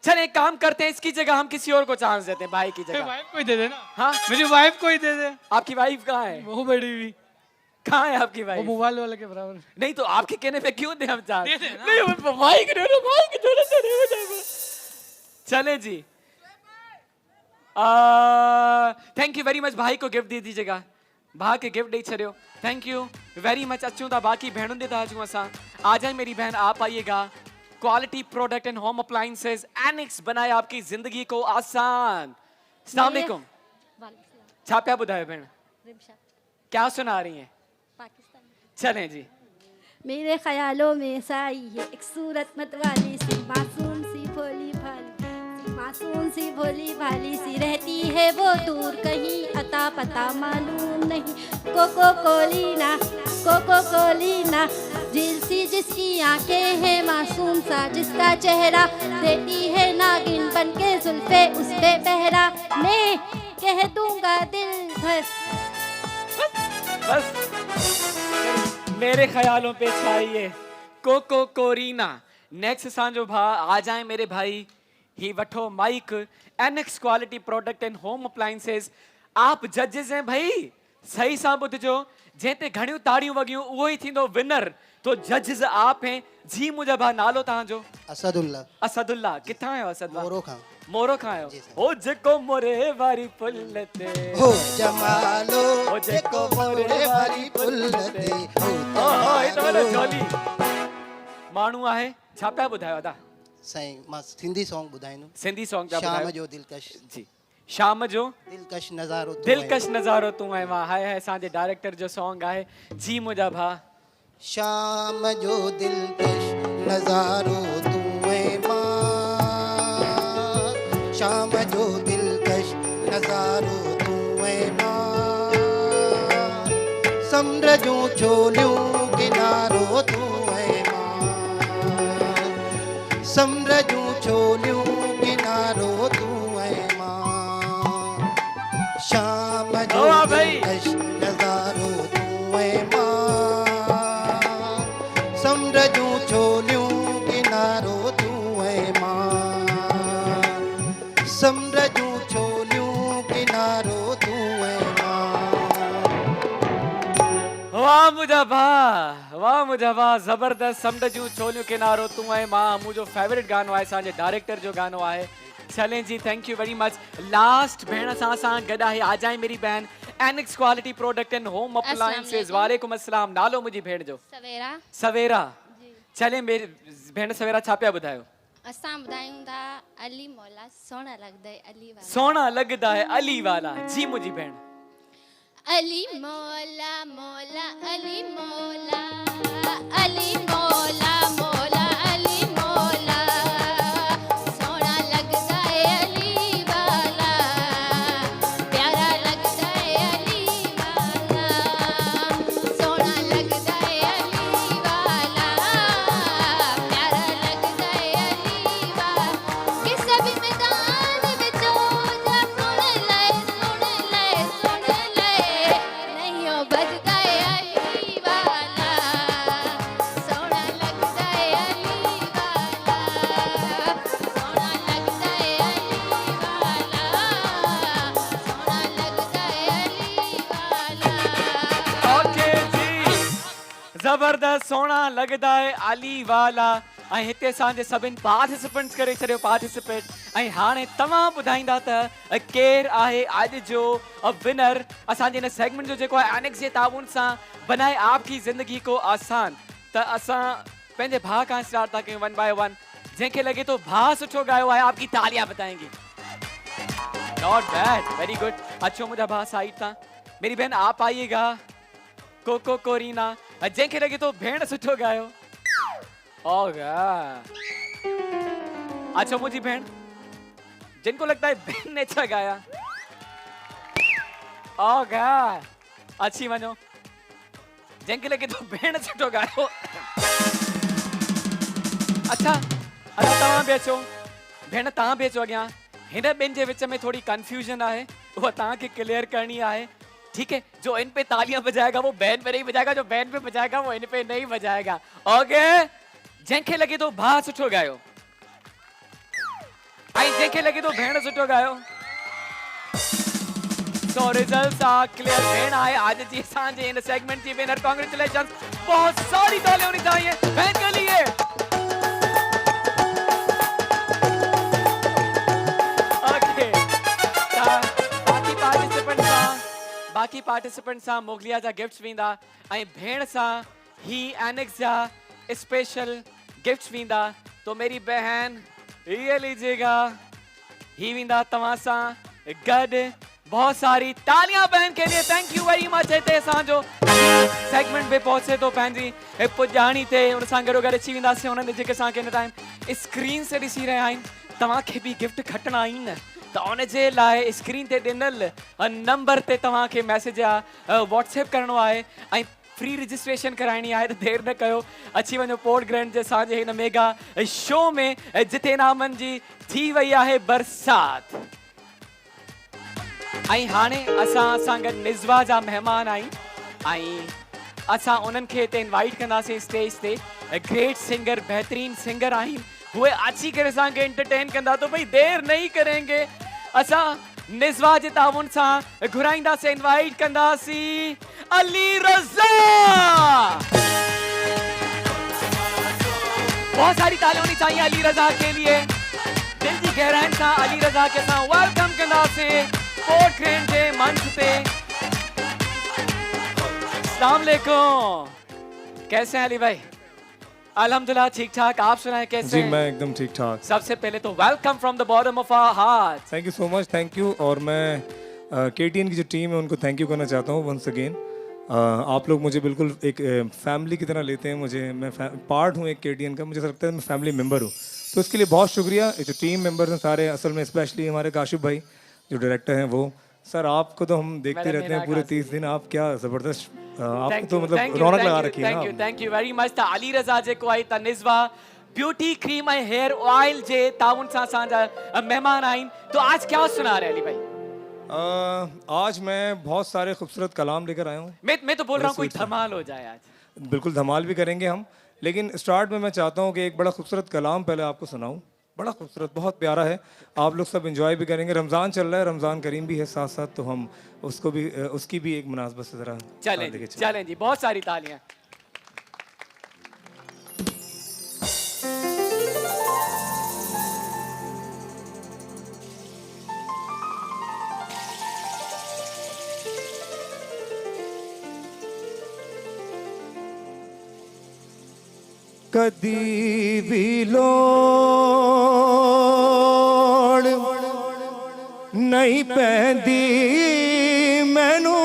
चल एक काम करते हैं, इसकी जगह हम किसी और को चांस देते हैं। भाई की मेरी जगह। वाइफ को ही दे देना। हाँ मेरी वाइफ को ही दे दे। आपकी वाइफ कहाँ है? वो बड़ी हुई, कहाँ है आपकी वो वाइफ? मोबाइल वाले के बराबर। नहीं तो आपके कहने पे क्यों दे हम चांस? दे देना। नहीं वो भाई की जरूरत है। चले जी, थैंक यू वेरी मच। भाई को गिफ्ट दे दीजिएगा। भा के गिफ्ट दे छड़ियो। Thank you very much. अचूं था बाकी भेणुनि दे था अचूं असां। आ जाए मेरी बहन, आप आइएगा। Quality product and home appliances annex बनाए आपकी जिंदगी को आसान। अस्सलाम वालेकुम। छा पिया ॿुधायो भेण? क्या सुना रही हैं? चलें जी। मेरे ख्यालों में साई है एक सूरत मतवाली सी, मासूम सी भोली भाली, मासूम सी भोली भाली सी, रहती है वो दूर कहीं, अता पता मालूम नहीं। कोको कोलीना दिल सी जिसकी आंखें हैं, मासूम सा जिसका चेहरा, देती है नागिन बन के जुल्फे उस पे पहरा। मैं कह दूंगा दिल भर। बस मेरे ख्यालों पे छाइए कोको कोरीना। नेक्स्ट असांजो भा आ जाए मेरे भाई। ही वठो mike. Annex quality product and home appliances. आप जजेस हैं भाई, सही सां ॿुधिजो। जंहिं घणियूं ताड़ियूं वॻियूं उहो ई थींदो विनर। तो जजेस आप हैं जी। मुंहिंजा भा नालो तव्हांजो? असदुल्ला। असदुल्ला। किथां आयो असदुल्ला? मोरो खां। मोरो खां आयो। ओ जेको मोरे वारी पुल ते हो जमालो, ओ जेको मोरे वारी पुल ते हो ओहो ये तो वॾो झोली माण्हू आहे। छा पिया ॿुधायो अदा? साईं मां सिंधी सॉन्ग ॿुधाईंदुमि। सिंधी सॉन्ग पिया शाम ॿुधायो? जो दिलकश। जी शाम जो दिलकश नज़ारो तूं दिलकश नज़ारो तूं है मां। हाय हाय असांजे डायरेक्टर जो सॉन्ग आहे जी मुंहिंजा भा। शाम जो दिलकश नज़ारो तूं है मां, शाम जो दिलकश नज़ारो तूं है मां, समुंड जूं छोलियूं किनारो तूं है मां, समरजूं छोलियूं किनारो तूं ऐं मां शाम जो वाह भाई। दिलकश नज़ारो तूं ऐं मां समरजूं छोलियूं किनारो तूं ऐं मां समरजूं छोलियूं किनारो तूं ऐं मां। वाह मुंहिंजा भाउ ज़बरदस्त समुंड जूं छोलियूं किनारो तूं ऐं मां मुंहिंजो फेवरेट गानो आहे असांजे डायरेक्टर जो गानो आहे। चलें जी thank you very much. Last भेण सां गॾु आहे आजाए मेरी बहन Enix quality product and home appliances. वालेकुम अस्सलाम। नालो मुंहिंजी भेण जो? सवेरा। सवेरा। चलें मेरी भेण सवेरा छा पिया ॿुधायो? असां ॿुधायूं था अली मौला सोना लगदा है अली वाला। सोना लगदा है अली वाला। जी मुंहिंजी भेण। अली मौला मौला अली मौला अली मौला मौला अली मौला सोना लगदा है अली वाला प्यारा लगदा है अली वाला सोना लगदा है अली वाला प्यारा लगदा है अली वाला किसे भी मैदान विच हो जा सुन ले नहीं हो बजदा है अली वाला सोना लगदा है अली वाला सोना लगदा है अली वाला सोना लगदा है अली वाला। ओके जी ज़बरदस्त सोना लगदा है अली वाला। ऐं हिते असांजे सभिनि पार्टिसिपेंट्स करे छॾियो पार्टिसिपेट। ऐं हाणे तव्हां ॿुधाईंदा त केरु आहे अॼु जो विनर असांजे हिन सेगमेंट जो जेको आहे एनिक्स जे ताउन सां बनाए आपकी ज़िंदगी को आसान। त असां पंहिंजे भाउ खां स्टार्ट था कयूं वन बाय वन। जंहिंखे लॻे थो भाउ सुठो ॻायो आहे आपकी तालियां बताएंगे। Not bad very good. अचो मुंहिंजा भाउ साइड तां। मेरी बहन आप आइएगा। कोको कोरीना। जंहिंखे लॻे थो भेण सुठो ॻायो। ओगा अच्छा मुझी बहन जिनको लगता है बहन ने अच्छा गाया। ओगा अच्छी वनो जिनके लगे तो बहन सुठो गायो। अच्छा अच्छा तव्हां बि अचो भेण तव्हां बि अचो अॻियां। हिन ॿिनि जे विच में थोड़ी कंफ्यूजन आहे उहा तव्हांखे क्लियर करनी आहे। ठीक है जो इन पे तालियां बजाएगा वो बहन पे नहीं बजाएगा जो बहन पे बजाएगा वो इन पे नहीं बजाएगा। ओके जंहिंखे लगे तो भाउ सुठो गायो ऐं जंहिंखे लगे तो भेण सुठो गायो। सो रिजल्ट्स आर क्लियर। भेण आहे आज जी असांजे हिन सेगमेंट की विनर। कांग्रेचुलेशंस। बहुत सारी तालियां होनी चाहिए बहन के लिए। ओके बाकी पार्टिसिपेंट सां मोगलिया जा गिफ्ट्स वेंदा ऐं भेण सां ही एनिक्स जा स्पेशल गिफ्ट्स वेंदा। तो मेरी बहन ये लीजिएगा ही वेंदा तव्हां सां गॾु। बहुत सारी तालियां बहन के लिए। Thank you very much. हिते असांजो सेगमेंट पे पहुचे तो पंहिंजी पुॼाणी ते उन सां गॾोगॾु अची वेंदासीं उन्हनि जेके असांखे हिन टाइम स्क्रीन से ॾिसी रहिया आहिनि। तव्हांखे बि गिफ्ट खटणा आहिनि त उन जे लाइ स्क्रीन ते ॾिनल नंबर ते तव्हांखे मैसेज या व्हाट्सएप करणो आहे ऐं फ्री रजिस्ट्रेशन कराइणी आहे। त देर न कयो अची वञो पोर्ट ग्रैंड जे असांजे हिन मेगा शो में जिते इनामनि जी थी वई आहे बरसात। ऐं हाणे असां गॾु निज़वा जा महिमान आहिनि ऐं असां उन्हनि खे हिते इनवाइट कंदासीं स्टेज ते। ग्रेट सिंगर बेहतरीन सिंगर आहिनि उहे अची करे असांखे एंटरटेन कंदा। तो भई देर नहीं करेंगे असां निज़वा जे ताउन सां घुराईंदासीं इनवाइट कंदासीं अली रज़ा। बहुत सारी तालियां होनी चाहिए अली रज़ा के लिए। दिल की गहराई सां अली रज़ा के साथ वेलकम कंदासीं पोर्ट ग्रैंड के मंच पे। अस्सलाम वालेकुम। कैसे हैं अली भाई? अल्हम्दुलिल्लाह ठीक ठाक। आप सुनाएं कैसे जी हैं? मैं एकदम ठीक ठाक। सबसे पहले तो welcome from the bottom of our heart. Thank you so much. Thank you. और मैं केटीएन की जो टीम है उनको थैंक यू करना चाहता हूँ वंस अगेन। आप लोग मुझे बिल्कुल एक फैमिली की तरह लेते हैं मुझे। मैं पार्ट हूँ एक केटीएन का। मुझे लगता है मैं फैमिली मेम्बर हूँ तो इसके लिए बहुत शुक्रिया। जो टीम मेम्बर्स हैं सारे असल में स्पेशली हमारे काशिफ भाई जो डायरेक्टर हैं वो। सर आपको तो हम देखते रहते हैं पूरे 30 दिन। आप क्या ज़बरदस्त आपको तो मतलब रौनक लगा रखी है ना। Thank you very much. त अली रज़ा जेको आई त निज़वा ब्यूटी क्रीम ऐं हेयर ऑयल जे ताउन सां असांजा मेहमान आहिनि तो आज क्या सुना रहे हैं अली भाई? आज मैं बहुत सारे खूबसूरत कलाम लेकर आया हूँ। मैं तो बोल रहा हूँ कोई धमाल हो जाए आज। बिल्कुल धमाल भी करेंगे हम, लेकिन स्टार्ट में मैं चाहता हूँ कि एक बड़ा खूबसूरत कलाम पहले आपको सुनाऊँ। बड़ा खूबसूरत, बहुत प्यारा है, आप लोग सब एंजॉय भी करेंगे। रमज़ान चल रहा है, रमज़ान करीम भी है साथ साथ, तो हम उसको भी उसकी भी एक मुनासबत से ज़रा चलें जी, बहुत सारी तालियां। कदी भी लोड़ नहीं पैंदी मैनू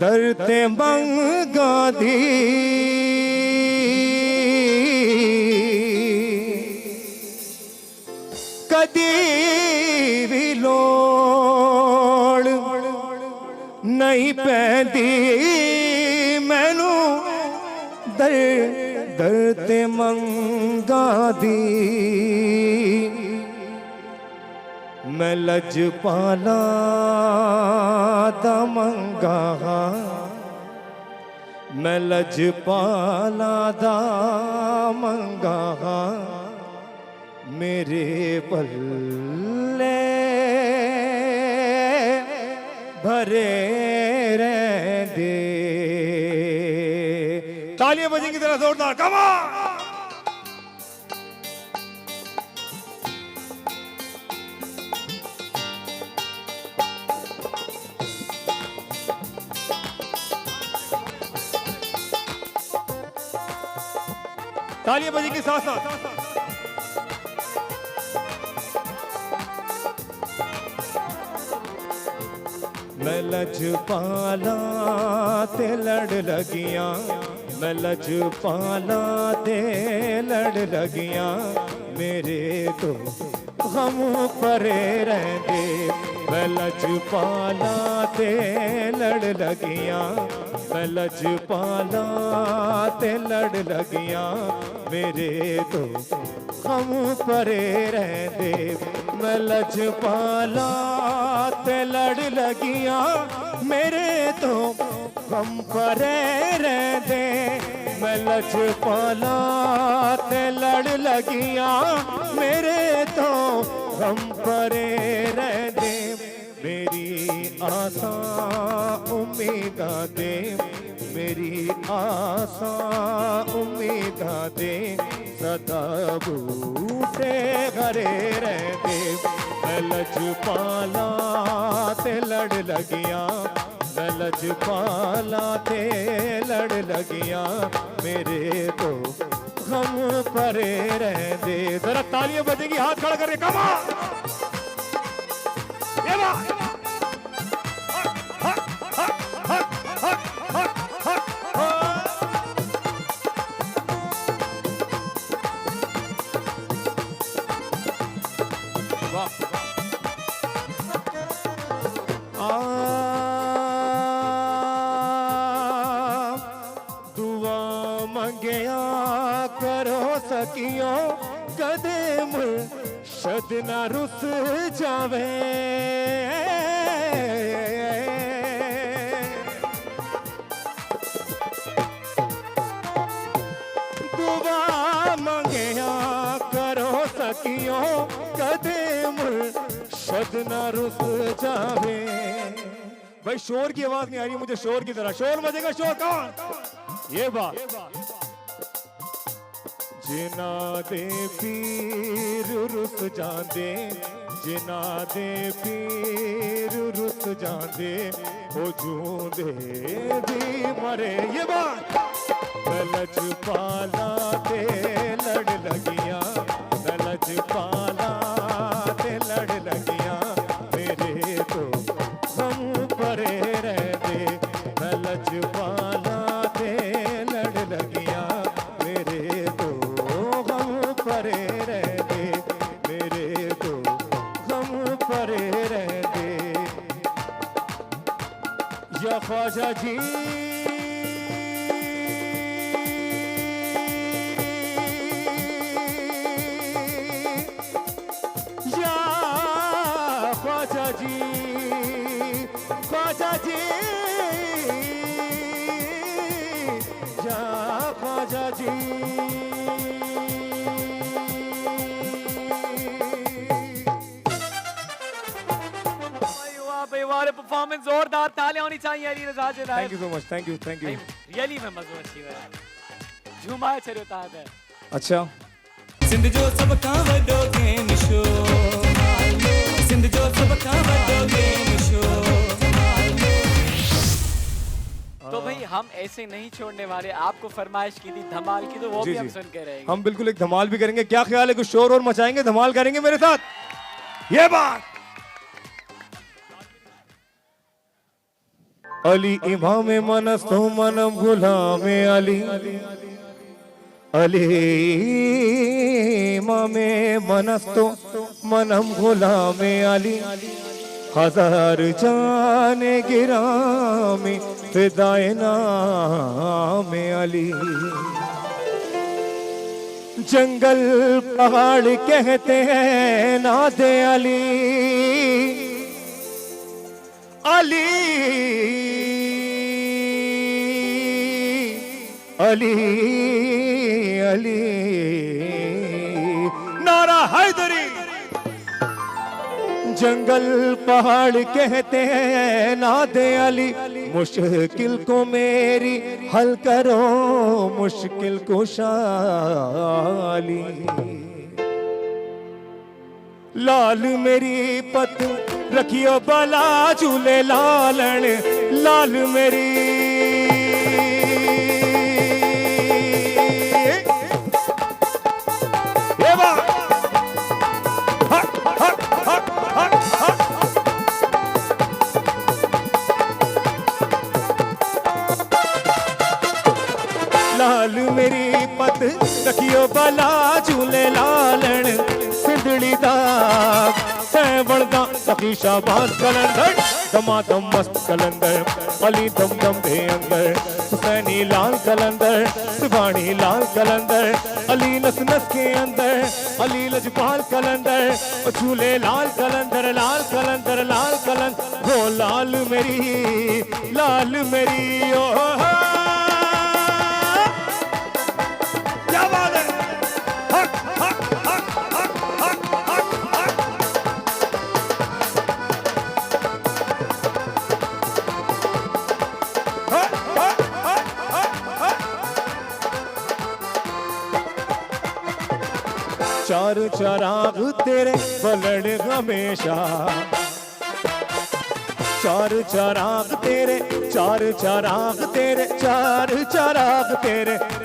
दर ते मंगा दी, कदी भी लोड़ नहीं पैंदी मैनू दर ते मंगा दी। मैं लजपाला दा मंगा, मैं लजपाला दा मंगा, मेरे पल्ले भरे रहंदे। तालियां बजेंगी जरा जोरदार, कम ऑन। तालियां बजेंगी साथ साथ। मैं लजपाला ते लड़ लगियां, मैं लजपाला ते लड़ लगियां, मेरे तो गम परे रहंदे। मैं लजपाला ते लड़ लगियां, मैं लजपाला ते लड़ लगियां, मेरे तो गम परे रहंदे। मैं लजपाला ते लड़ लगियां, मेरे तो गम परे रहंदे। मैं लजपाला ते लड़ लगियां, मेरे तो गम परे रहंदे। मेरी आसां उम्मीदां दे, मेरी आसां उम्मीदां दे, सदा बूटे घरे रहंदे। मैं लजपाला ते लड़ लगियां, मैं लजपाला ते लड़ लगियां, मेरे तो गम परे रहंदे। जरा तालियां बजेंगी, हाथ खड़ा करके, कम ऑन। ये बात दुआ मंगया करो सकियो, कदे मुर्शद ना रुस जावे। दुआ मंगया करो सकियो, कदे मुर्शद ना रुस जावे। भाई शोर की आवाज नहीं आ रही मुझे, शोर की तरह शोर बजेगा, शोर कौन? ये बात जिना दे पीर रुस जांदे, जिना दे पीर रुस जांदे, ओ जूंदे भी मरे। ये बात मैं लजपाला ते लड़ लगियां, मैं लजपाला ते लड़ लगियां, मेरे तो गम परे रहंदे। मैं लजपाला ते लड़ लगियां, मेरे तो गम परे रहंदे, मेरे तो गम परे रहंदे। या ख्वाजा जी राजा जी परफॉर्मेंस जोरदार तालियां होनी चाहिए अली रजा जे thank you so much thank you really में मज़ो अची वियो झूमा छॾियो तव्हां त अच्छा सिंध जो सभ खां वॾो गेम शो सिंध जो सभ खां वॾो गेम शो तो भाई हम ऐसे नहीं छोड़ने वाले आपको फरमाइश की थी धमाल की तो वो भी हम सुन के रहेंगे हम बिल्कुल एक धमाल भी करेंगे क्या ख्याल है कुछ शोर और मचाएंगे धमाल करेंगे मेरे साथ ये बात अली इमाम मनस्तो मनम गुलाम अली अली इमाम मनस्तो मनम गुलाम अली हजार जाने गिरामी फिदाए नाम अली जंगल पहाड़ कहते हैं नादे अली अली अली अली नारा हैदरी जंगल पहाड़ कहते हैं नादे अली मुश्किल को मेरी हल करो मुश्किल को शाली लाल मेरी पत रखियो बला झूले लालन लाल मेरी लाल मेरी पत रखियो बला झूले लालन सिंधड़ी दाग सैवड़दा सखी शाबाज कलंदर दमादम मस्त कलंदर अली दम दम दे अंदर हुसैनी लाल कलंदर सिवानी लाल कलंदर अली नस नस के अंदर अली लजपाल कलंदर झूले लाल कलंदर हो लाल मेरी ओ क्या बात है हक हक हक हक हक हक हक चार चराग तेरे बलड़ हमेशा चार चराग तेरे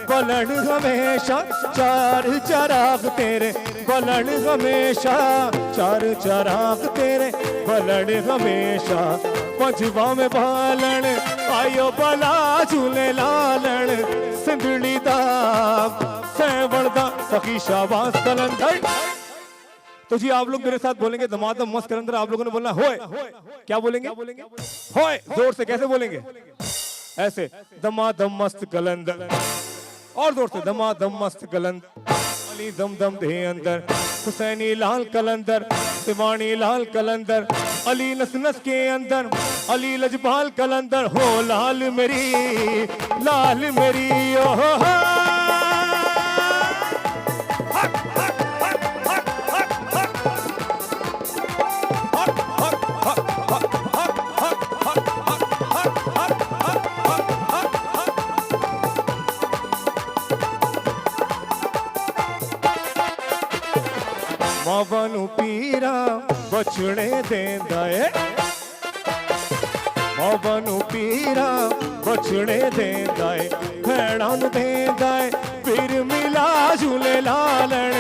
बलड़ हमेशा चार चराग तेरे बलड़ हमेशा चार चराग तेरे बलड़ हमेशा पंजवा में बालन आयो बला झूले लालन सिंधड़ी दाग सैवड़दा सखी शाबाज कलंदर तो जी आप लोग मेरे साथ बोलेंगे दमादम मस्त कलंदर आप लोगों ने बोलना होए क्या बोलेंगे होए जोर से कैसे बोलेंगे ऐसे दमादम मस्त कलंदर और जोर से दमादम मस्त कलंदर अली दम दम दे अंदर हुसैनी लाल कलंदर सिवानी लाल कलंदर अली नस नस के अंदर अली लजपाल कलंदर हो लाल मेरी ओ मावनू पीरा बछड़े देंदा है मावनू पीरा बछड़े देंदा है भेड़ा नू देंदा है फिर मिला झूले लालन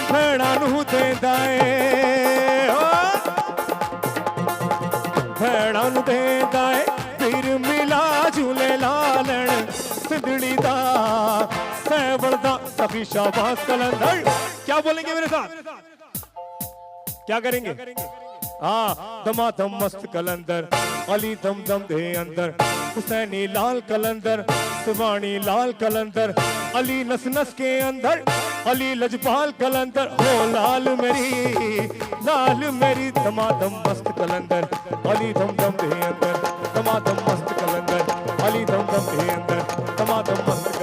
भेड़ा नू देंदा है भेड़ा नू देंदा है फिर मिला झूले लालन सिंधड़ी दा सैवड़दा सखी शाबाज कलंदर क्या बोलेंगे मेरे साथ क्या करेंगे हाँ दमादम मस्त कलंदर अली दम दम दे अंदर हुसैनी लाल कलंदर सिवानी लाल कलंदर अली नस नस के अंदर अली लजपाल कलंदर हो लाल मेरी दमादम मस्त कलंदर अली दम दम दे अंदर दमादम मस्त कलंदर अली दम दम दे अंदर दमादम मस्त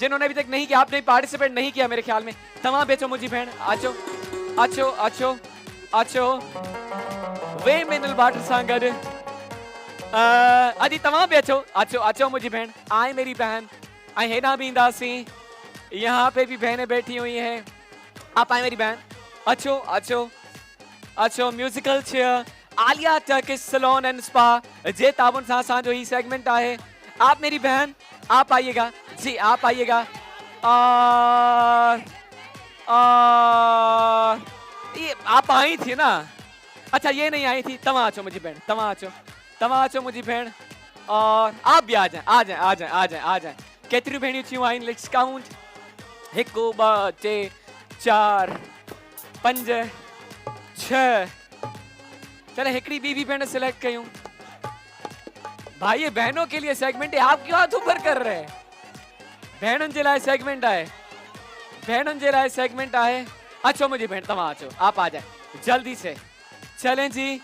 जिन्होंने अभी तक नहीं किया, आपने पार्टिसिपेट नहीं किया मेरे ख्याल में, तमाम बेचो मुझी भेण अचो अचो अचो अचो वे मिनरल वाटर सां गॾु अजी तमाम बेचो अचो अचो मुझी भेण आए मेरी बहन ऐं हेॾां बि ईंदासीं, यहाँ पे भी बहनें बैठी हुई हैं, आप आए मेरी बहन अचो अचो अचो musical chair Aliya Turkish salon and spa जे ताबुन सां असांजो ही सेगमेंट आहे। आप मेरी बहन आप आइएगा जी, आप आइएगा और ये आप आई थी ना, अच्छा ये नहीं आई थी, तव्हां अचो मुझी भेण तव्हां अचो मुझी भेण और आप भी आ जाए आ जाए आ जाए आ जाए आ जाए। केतिरियूं भेणियूं थियूं आहिनि, लेट्स काउंट 1 2 3 4 5 6 चले हिकड़ी ॿी भेण सिलेक्ट कयूं। भाई ये बहनों के लिए सेगमेंट है, आप क्यों हाथ ऊपर कर रहे हैं? बहनों जे लाइ सेगमेंट आहे, बहनों जे लाइ सेगमेंट आहे। अचो मुझी भेण तव्हां अचो, आप आ जाए जल्दी से। चलें जी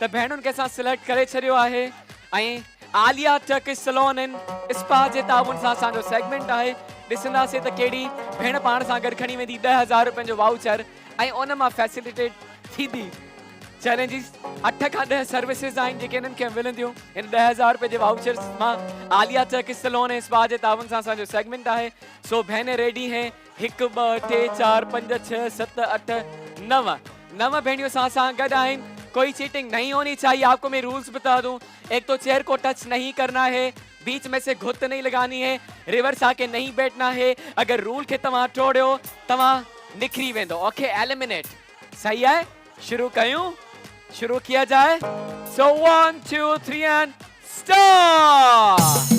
त भेणुनि खे असां सिलेक्ट करे छॾियो आहे ऐं Aliya Turkish salon and spa जे ताबुन सां असांजो सेगमेंट आहे। ॾिसंदासीं त कहिड़ी भेण पाण सां गॾु खणी वेंदी 10,000 रुपयनि जो वाउचर ऐं उन मां फैसिलिटेट थींदी। चलें जी 8 खां 10 सर्विसिस आहिनि जेके हिननि खे मिलंदियूं इन 10,000 रुपए जे वाउचर्स मां। आलिया टर्किश सैलून ऐं स्पा जे ताबुन सां असांजो सेगमेंट आहे। सो बहने रेडी हैं, 1 2 3 4 5 6 7 8 9 भेणियों सां गॾु आहिनि। कोई चीटिंग नहीं होनी चाहिए, आपको मैं रूल्स बता दूं। एक तो चेयर को टच नहीं करना है, बीच में से घुत नहीं लगानी है, रिवर्स आके नहीं बैठना है। अगर रूल के तव्हां टोड़ियो तव्हां निखरी वेंदो, ओके एलिमिनेट। सही है, शुरू कयूं, शुरू किया जाए। सो 1 2 3 एंड स्टार्ट।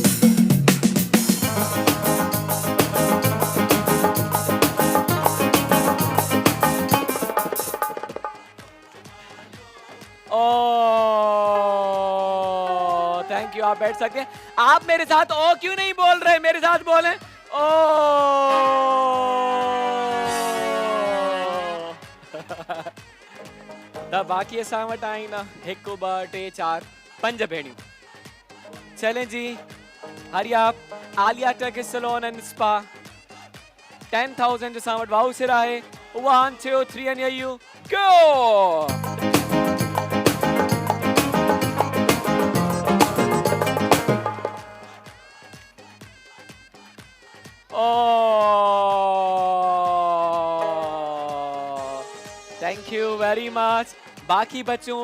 थैंक यू, आप बैठ सकते हैं। आप मेरे साथ ओ क्यों नहीं बोल रहे, मेरे साथ बोलें ओ। त बाकी असां वटि आहिनि 1 2 3 4 5 भेणियूं। चलें जी, हरी आप Aliya Turkish salon and spa 10,000 जो असां वटि वाउचर आहे। 1 2 3 and here you go. Thank you very much. बाकी बच्चों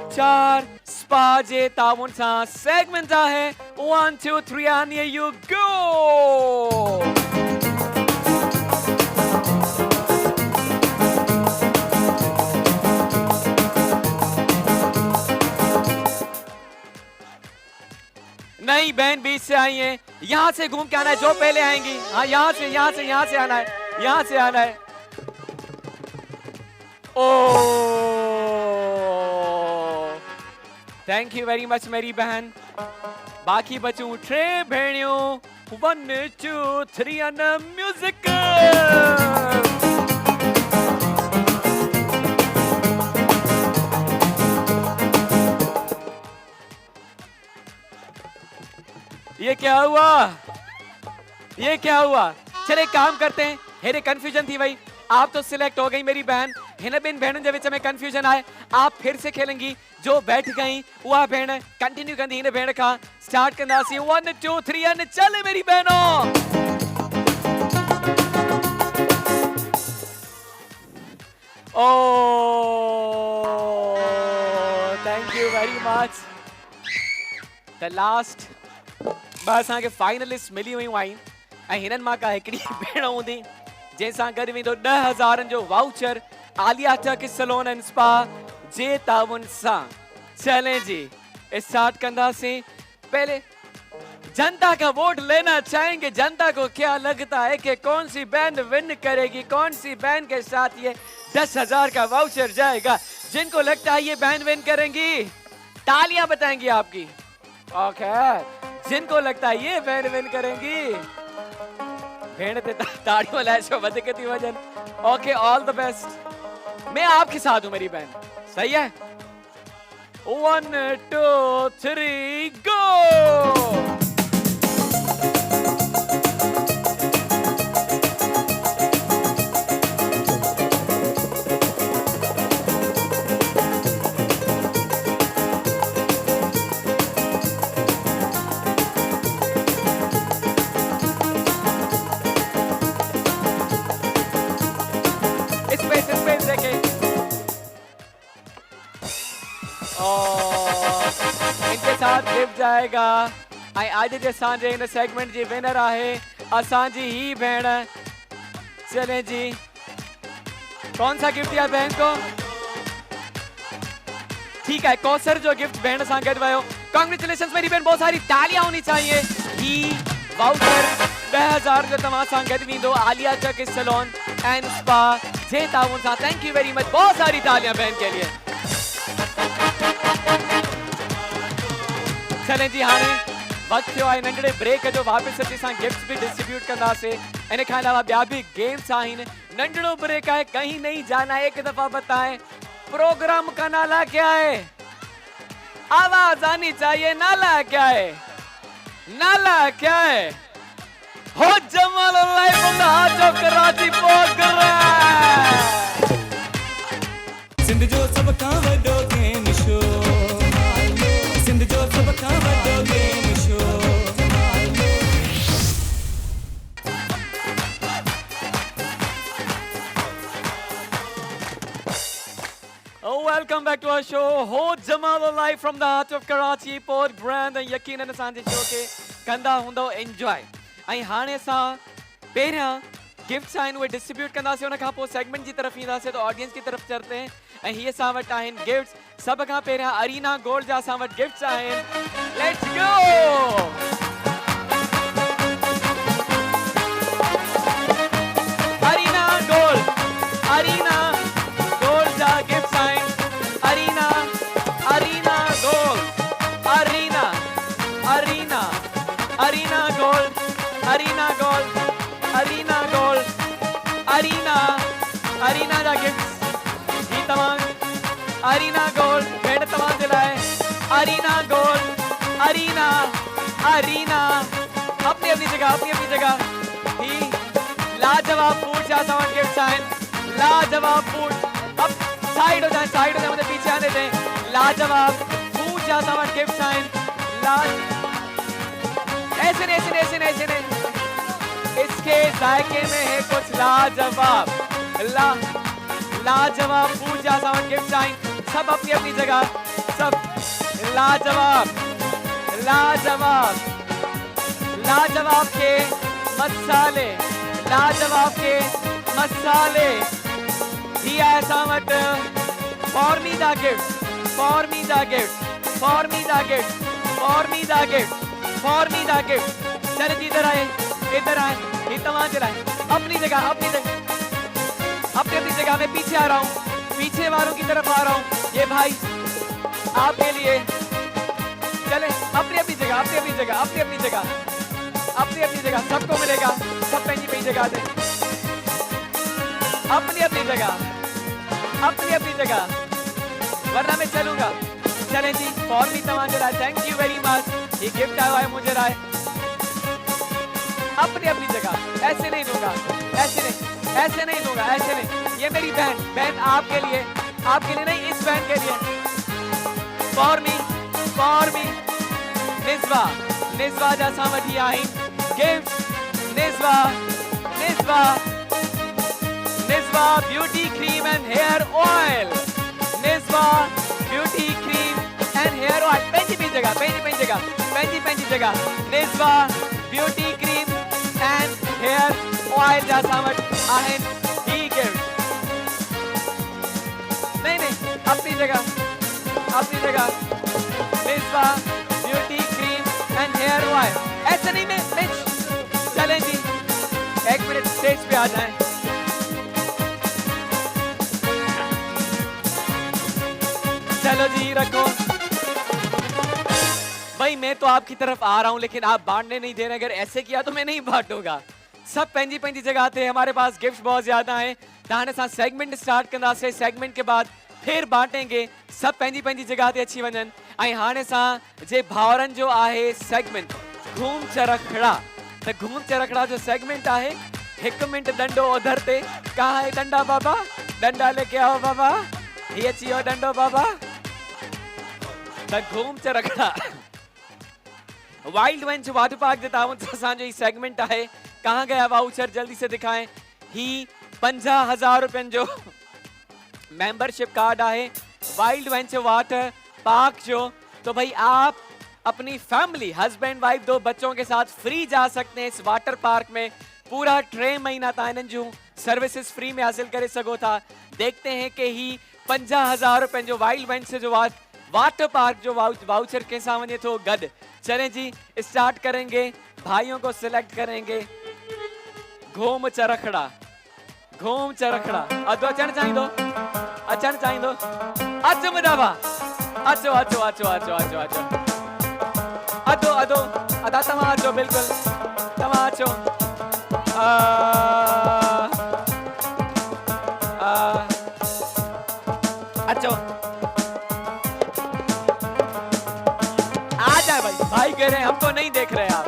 4 स्पा जे ताबुन सां सेगमेंट आहे। 1 2 3 एंड हियर यू गो। नहीं बहन बीच से आई है, यहाँ से घूम के आना है, जो पहले आएंगी। हाँ यहाँ से आना है, यहाँ से आना है। ओ थैंक यू वेरी मच मेरी बहन। बाकी बच्चों 3 भेणियों 1 2 3 एंड म्यूजिक। ये क्या हुआ, ये क्या हुआ? चले काम करते हैं। हेरे कंफ्यूजन थी भाई, आप तो सिलेक्ट हो गई मेरी बहन, हिन बिन भेणन जे विच में कंफ्यूजन आए। आप फिर से खेलेंगी, जो बैठ गई उहा भेण कंटिन्यू कंदी हिन भेण का। स्टार्ट कंदासी 1 2 3 एंड चले मेरी बहनों। ओ thank you very much. The last बस असांखे फाइनलिस्ट मिली हुयूं आहिनि ऐं हिननि मां का हिकिड़ी भेण हूंदी जंहिंसां गॾु वेंदो 10,000 जो voucher Aliya Turkish salon and spa जे ताबुन सां। चलें जी स्टार्ट कंदासीं। पहले जनता का वोट लेना चाहेंगे। जनता को क्या लगता है कि कौन सी बैंड विन करेगी, कौन सी बैंड के साथ ये 10,000 का वाउचर जाएगा? जिनको लगता है ये बैंड विन करेंगी तालियां बताएंगी आपकी। ओके जिनको लगता है ये बैंड विन करेंगी भेड़ ते ताड़ियों लाए छो वधिक थी वजन। Okay all the best. मैं आपके साथ हूं मेरी बहन, सही है? 1 2 3 गो। और इनके साथ गिफ्ट जाएगा ऐं अॼु जे असांजे हिन सेगमेंट जी विनर आहे असांजी ही भेण। चले जी, कौन सा गिफ्ट दिया बहन को? ठीक है, कौसर जो गिफ्ट भेण सां गॾु वियो। कॉन्ग्रेचुलेशंस मेरी बहन, बहुत सारी तालियां होनी चाहिए। ही वाउचर 2000 जो तव्हां सां गॾु वेंदो आलिया चक सैलून एंड स्पा जे ताउन सां। थैंक यू वेरी मच, बहुत सारी तालियां बहन के लिए। चलें जी, हाणे वक्त थियो आहे नंढड़े ब्रेक जो। वापस अची असां गिफ्ट्स भी डिस्ट्रीब्यूट कंदासीं। इन खां अलावा ॿिया भी गेम्स आहिनि। नंढड़ो ब्रेक है, कहीं नहीं जाना, एक दफा बताएं प्रोग्राम का नाला क्या है? आवाज आनी चाहिए। नाला क्या है? नाला क्या है? हो Jamal live from the heart of Karachi program. Sindh जो सब खां वॾो गेम शो, सिंध जो सब खां वॾो game show. Welcome back to our show. हो Jamal live from the heart of Karachi port brand. यकीनन असांजे शो के कंदा हूंदो एंजॉय। ऐं हाणे असां पहिरियां गिफ्ट्स आहिनि उहे डिस्ट्रीब्यूट कंदासीं, उन खां पोइ सेगमेंट जी तरफ़ ईंदासीं। तो ऑडियंस की तरफ चलते हैं ऐं हीअ असां वटि आहिनि गिफ्ट्स। सभ खां पहिरियां अरीना गोल्ड जा असां वटि गिफ्ट्स आहिनि। Let's go. Arena Gold, Arena Gold जा गिफ्ट्स आहिनि। Arena, Arena Gold, Arena, Arena, Arena Gold, Arena Gold, Arena Gold, Arena, Arena जा गिफ्ट्स ही तव्हां। अरीना गोल्ड भेण तव्हां जे लाइ। अरीना गोल्ड, अरीना, अरीना अपनी अपनी जगह, अपनी अपनी जगह। ही लाजवाब फूड जा असां वटि गिफ्ट्स आहिनि। लाजवाब फूड, अब साइड हो जाए, साइड हो जाए, मुझे पीछे आने दें। लाजवाब फूड जा असां वटि गिफ्ट्स आहिनि। ऐसे नहीं, ऐसे नहीं, ऐसे नहीं, ऐसे नहीं। इसके जायके में है कुछ लाजवाब। लाजवाब फूड जा असां वटि गिफ्ट्स आहिनि। सब अपनी अपनी जगह, सब लाजवाब, लाजवाब, लाजवाब के मसाले, लाजवाब के मसाले। दिया असां वटि फॉर मी दा गिफ्ट, फॉर मी दा गिफ्ट, फॉर मी दा गिफ्ट, फॉर मी दा गिफ्ट, फॉर मी दा गिफ्ट। चल जी, इधर आए, इधर आए। ये तमाम चलाए अपनी जगह, अपनी जगह, अपनी अपनी जगह। मैं पीछे आ रहा हूँ, पीछे वालों की तरफ आ रहा हूँ। ये भाई आपके लिए। चले अपनी अपनी जगह, अपनी अपनी जगह, अपनी अपनी जगह, अपनी अपनी जगह। सबको मिलेगा, सब पेंजी पेंजी जगह दे। अपनी अपनी जगह, अपनी अपनी जगह, वरना मैं चलूंगा। चलें जी, फॉर मी तमाम जरा। Thank you very much. ये गिफ्ट आया है मुझे राय। अपनी अपनी जगह, ऐसे नहीं दूंगा, ऐसे नहीं, ऐसे नहीं दूंगा, ऐसे नहीं। ये मेरी बहन, बहन आपके लिए, आपके लिए नहीं, इस बहन के लिए। For me, for me. Niswa, Niswa जा असां वटि आहिनि gift. Niswa, Niswa, Niswa beauty cream and hair oil. Niswa beauty cream and hair oil. पंहिंजी पंहिंजी जगह, पंहिंजी पंहिंजी जगह, पंहिंजी पंहिंजी जगह। Niswa beauty cream and hair oil जा असां वटि आहिनि ही गिफ्ट। नहीं नहीं, अपनी जगह, अपनी जगह। Niswa beauty cream and hair oil. ऐसे नहीं, मैं चलें जी, एक मिनट स्टेज पे आ जाएं। चलो जी, रखो भाई। मैं तो आपकी तरफ आ रहा हूं, लेकिन आप बांटने नहीं दे रहे। अगर ऐसे किया तो मैं नहीं बांटूंगा। सब पेंजी पेंजी जगह थे। हमारे पास गिफ्ट बहुत ज्यादा हैं। हाणे असां सेगमेंट स्टार्ट कंदासीं। सेगमेंट के बाद फिर बांटेंगे। सब पेंजी पेंजी जगह ते अची वञनि। ऐं हाणे असां जे भाउरनि जो आहे सेगमेंट घूम चरखड़ा। त घूम चरखड़ा जो सेगमेंट आहे। 1 मिनट डंडो उधर ते। कहाँ है डंडा बाबा? डंडा लेके आओ बाबा। ये अची वियो डंडो बाबा। त घूम चरखड़ा वाइल्ड वेंच वाटर पार्क जे ताउन सां असांजो ही सेगमेंट आहे। कहाँ गया वाउचर? जल्दी से दिखाएं। ही 50,000 रुपयनि जो मेंबरशिप कार्ड आहे वाइल्ड वेंच वाटर पार्क जो, तो भाई आप अपनी फैमिली हस्बैंड वाइफ 2 बच्चों के साथ फ्री जा सकते हैं इस वाटर पार्क में। पूरा 3 महीना ताइनन जूं सर्विसेज फ्री में हासिल करे सको था। देखते हैं कि ही 50,000 रुपए जो वाइल्ड वेंच जो वाटर पार्क जो वाउचर के सामने तो गड। चलें जी स्टार्ट करेंगे, भाइयों को सिलेक्ट करेंगे। घूम चरखड़ा, घूम चरखड़ा अदो अचण चाहिंदो, अचण चाहिंदो, अचो मुंहिंजा अचो अचो अचो अचो अचो अचो अदो अदो अदा तव्हां अचो, बिल्कुल तव्हां अचो। अचो आ जाए भाई, भाई कह रहे हैं हमको नहीं देख रहे आप।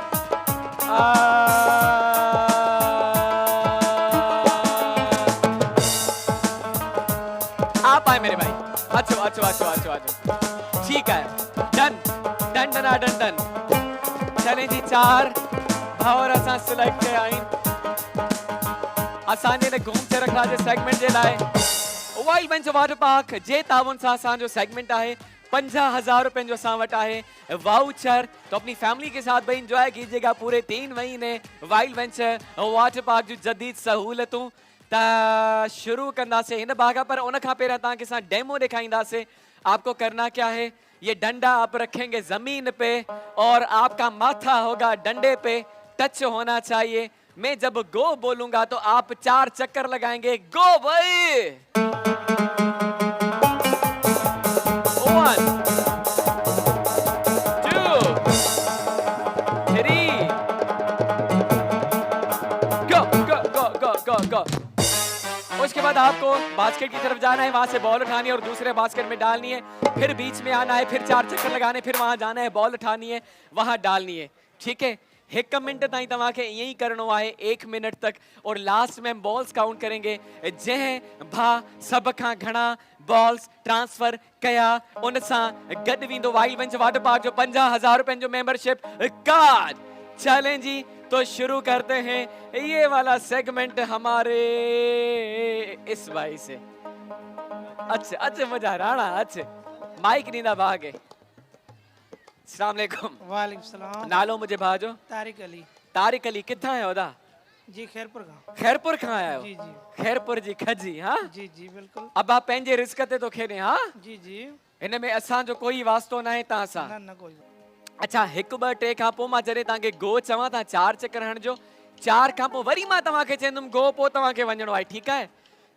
आप आए मेरे भाई, अच्छो अच्छो अच्छो अच्छो अच्छो, ठीक है, done done done done done. चलें जी 4 भावर असां सिलेक्ट कया आहिनि असांजे घूम चरखड़ा जे सेगमेंट जे लाइ। वाइल्ड वेंच वाटर पार्क जे ताउन सां असांजो सेगमेंट आहे 50,000 रुपए जो असां वटि आहे वाउचर। तो अपनी फैमिली के साथ भाई इंजॉय कीजिएगा पूरे 3 महीने वाइल्ड वेंच वाटर पार्क जो जदीद सहूलतूं। शुरू कंदासे इन भागा पर उन खां पहिरियां तव्हांखे असां डेमो दिखाईंदासे। आपको करना क्या है, ये डंडा आप रखेंगे जमीन पे और आपका माथा होगा डंडे पे टच होना चाहिए। मैं जब गो बोलूंगा तो आप 4 चक्कर लगाएंगे। गो भाई, 1 2 3 गो गो गो गो गो गो। उसके बाद आपको बास्केट की तरफ जाना है, वहां से बॉल उठानी है और दूसरे बास्केट में डालनी है, फिर बीच में आना है, फिर 4 चक्कर लगाने, फिर वहां जाना है, बॉल उठानी है, वहां डालनी है। ठीक है, 1 मिनट ताईं तव्हांखे यही करणो आहे, 1 मिनट तक। और लास्ट में हम बॉल्स काउंट करेंगे। जंहिं भा सब खां घणा बॉल्स ट्रांसफर कया उन सां गॾु वेंदो वाइल्ड वेंच वाटर पार्क जो 50,000 रुपए जो मेंबरशिप कार्ड। चलें जी तो शुरू करते हैं ये वाला सेगमेंट हमारे इस भाई से। अच्छा अच्छा मजा राणा, अच्छा माइक नींदा भागे। अस्सलाम वालेकुम। वालेकुम सलाम। नालो मुझे भाजो। तारिक अली। तारिक अली कितना है ओदा? जी खैरपुर का। खैरपुर कहाँ आया हो? जी जी खैरपुर जी खजी। हाँ जी जी बिल्कुल। अब आप पंहिंजे रिस्क ते तो खेने। हाँ जी जी इन में असां जो कोई वास्तो ना है तव्हां सां। न न कोई। अच्छा 1 2 3 खां पोइ मां जॾहिं तव्हांखे गो चवां तव्हां 4 चक्कर हणजो। 4 खां पोइ वरी मां तव्हांखे चवंदुमि गो, पोइ तव्हांखे वञिणो आहे। ठीकु आहे,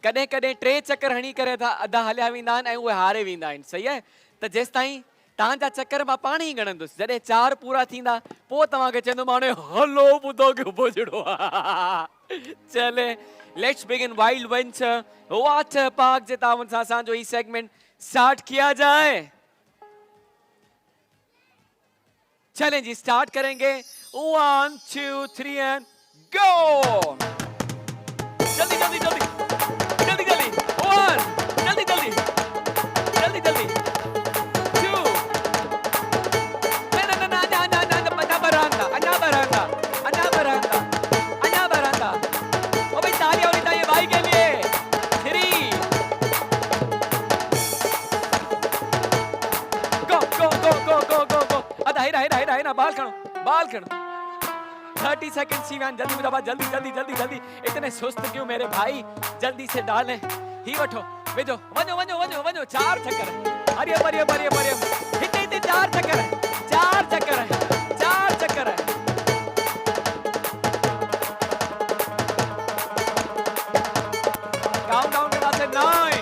कॾहिं कॾहिं 3 चक्कर हणी करे अधा हलिया वेंदा आहिनि ऐं उहे हारे वेंदा आहिनि। सही आहे, त जेसि ताईं तव्हांजा चक्कर मां पाण ई ॻणंदुसि। जॾहिं 4 पूरा थींदा पोइ तव्हांखे चवंदुमि हाणे हलो ॿुधो की पुछड़ो आहे। चले let's begin wild wench water park जे तावन सां असांजो ही सेगमेंट स्टार्ट किया जाए। चलें जी स्टार्ट करेंगे। 1 2 3 एंड गो। जल्दी जल्दी जल्दी जल्दी जल्दी। 1 जल्दी जल्दी जल्दी जल्दी। 2 ना ना ना ना ना ना ना बरांदा अन्ना बरांदा अन्ना बरांदा अन्ना बरांदा। ओ भाई तालियां होनी चाहिए भाई के लिए। 3 गो गो गो गो गो गो गो। अदा हेरा हेरा हेरा हेरा बाल खणो बाल खणो। 30 सेकंड सी वैन जल्दी मुझे जल्दी जल्दी जल्दी जल्दी। इतने सुस्त क्यों मेरे भाई, जल्दी से डालें। ही वठो भेजो वञो वञो वञो वञो। 4 चक्कर हरियम हरियम हरियम हरियम। हिते हिते 4 चक्कर है 4 चक्कर है 4 चक्कर है। काउंट डाउन करना से 9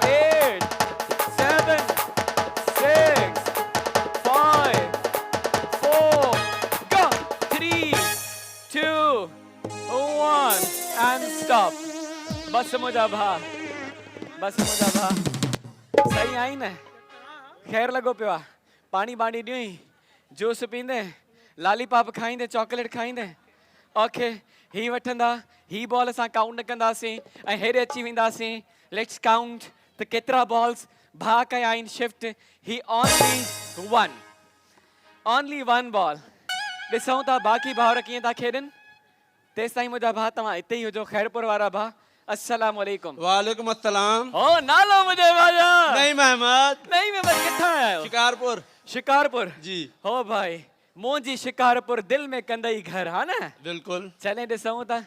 8 7 6 5 4 go 3 2 1 and stop। बस मुझा भा बस मुझा भा सही आई न। खैर लगो पियो आहे। पानी बानी ॾियूं, जूस पींदे, लालीपॉप खाईंदे, चॉकलेट खाईंदे। ओके ही वठंदा, ही बॉल असां काउंट न कंदासीं ऐं हेॾे अची वेंदासीं। लेट्स काउंट त केतिरा बॉल्स भा कया आहिनि शिफ्ट। ही ओनली वन बॉल। ॾिसूं था बाक़ी भाउर कीअं था खेॾनि। तेसिताईं मुंहिंजा भाउ तव्हां हिते ई हुजो। खैरपुर वारा भाउ अस्सलाम वालेकुम। वालेकुम अस्सलाम। ओ नालो मुझे भाजा नहीं महमद। नहीं मैं बस किथा आयो शिकारपुर। शिकारपुर जी। हो भाई मोजी शिकारपुर दिल में कंदई घर हा ना। बिल्कुल। चले ॾिसूं था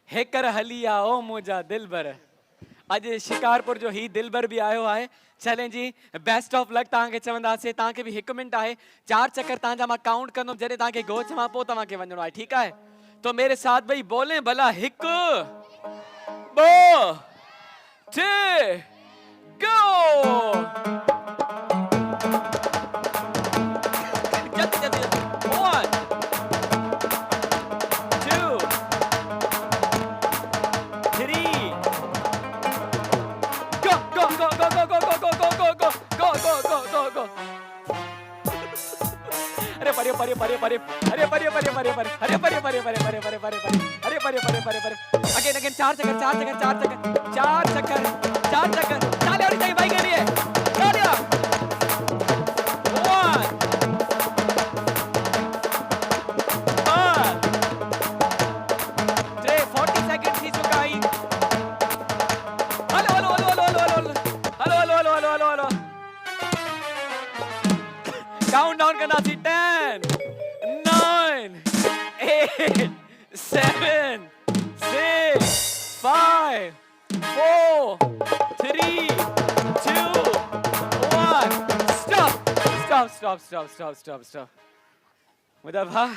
हेकर हली आ ओ मुंहिंजा दिलबर। अॼु शिकारपुर जो ही दिलबर भी आयो है। चलें जी बेस्ट ऑफ लक तव्हांखे चवंदासीं। तव्हांखे भी 1 मिनट आहे 4 चक्कर तव्हांजा मां काउंट कंदुमि जॾहिं तव्हांखे गो चवां पोइ तव्हांखे वञिणो आहे ठीक है। तो मेरे साथ भाई बोले भला 1 2 3 गो। जल्दी जल्दी 1 2 3 go go go go go go go go go go go go go go go go। अरे परे परे परे परे अरे परे परे परे परे अरे परे परे परे परे परे परे परे अरे परे परे परे परे अगेन अगेन 4 चक्कर 4 चक्कर 4 चक्कर 4 चक्कर 4 चक्कर ताली होनी चाहिए भाई के लिए। तालियां 40 सेकंड ही चुका ही। Hello hello hello hello hello hello hello hello hello hello hello count down करना थी 10 9 8 7 6 5 4 3 2 1 stop stop stop stop stop stop stop मतलब हाँ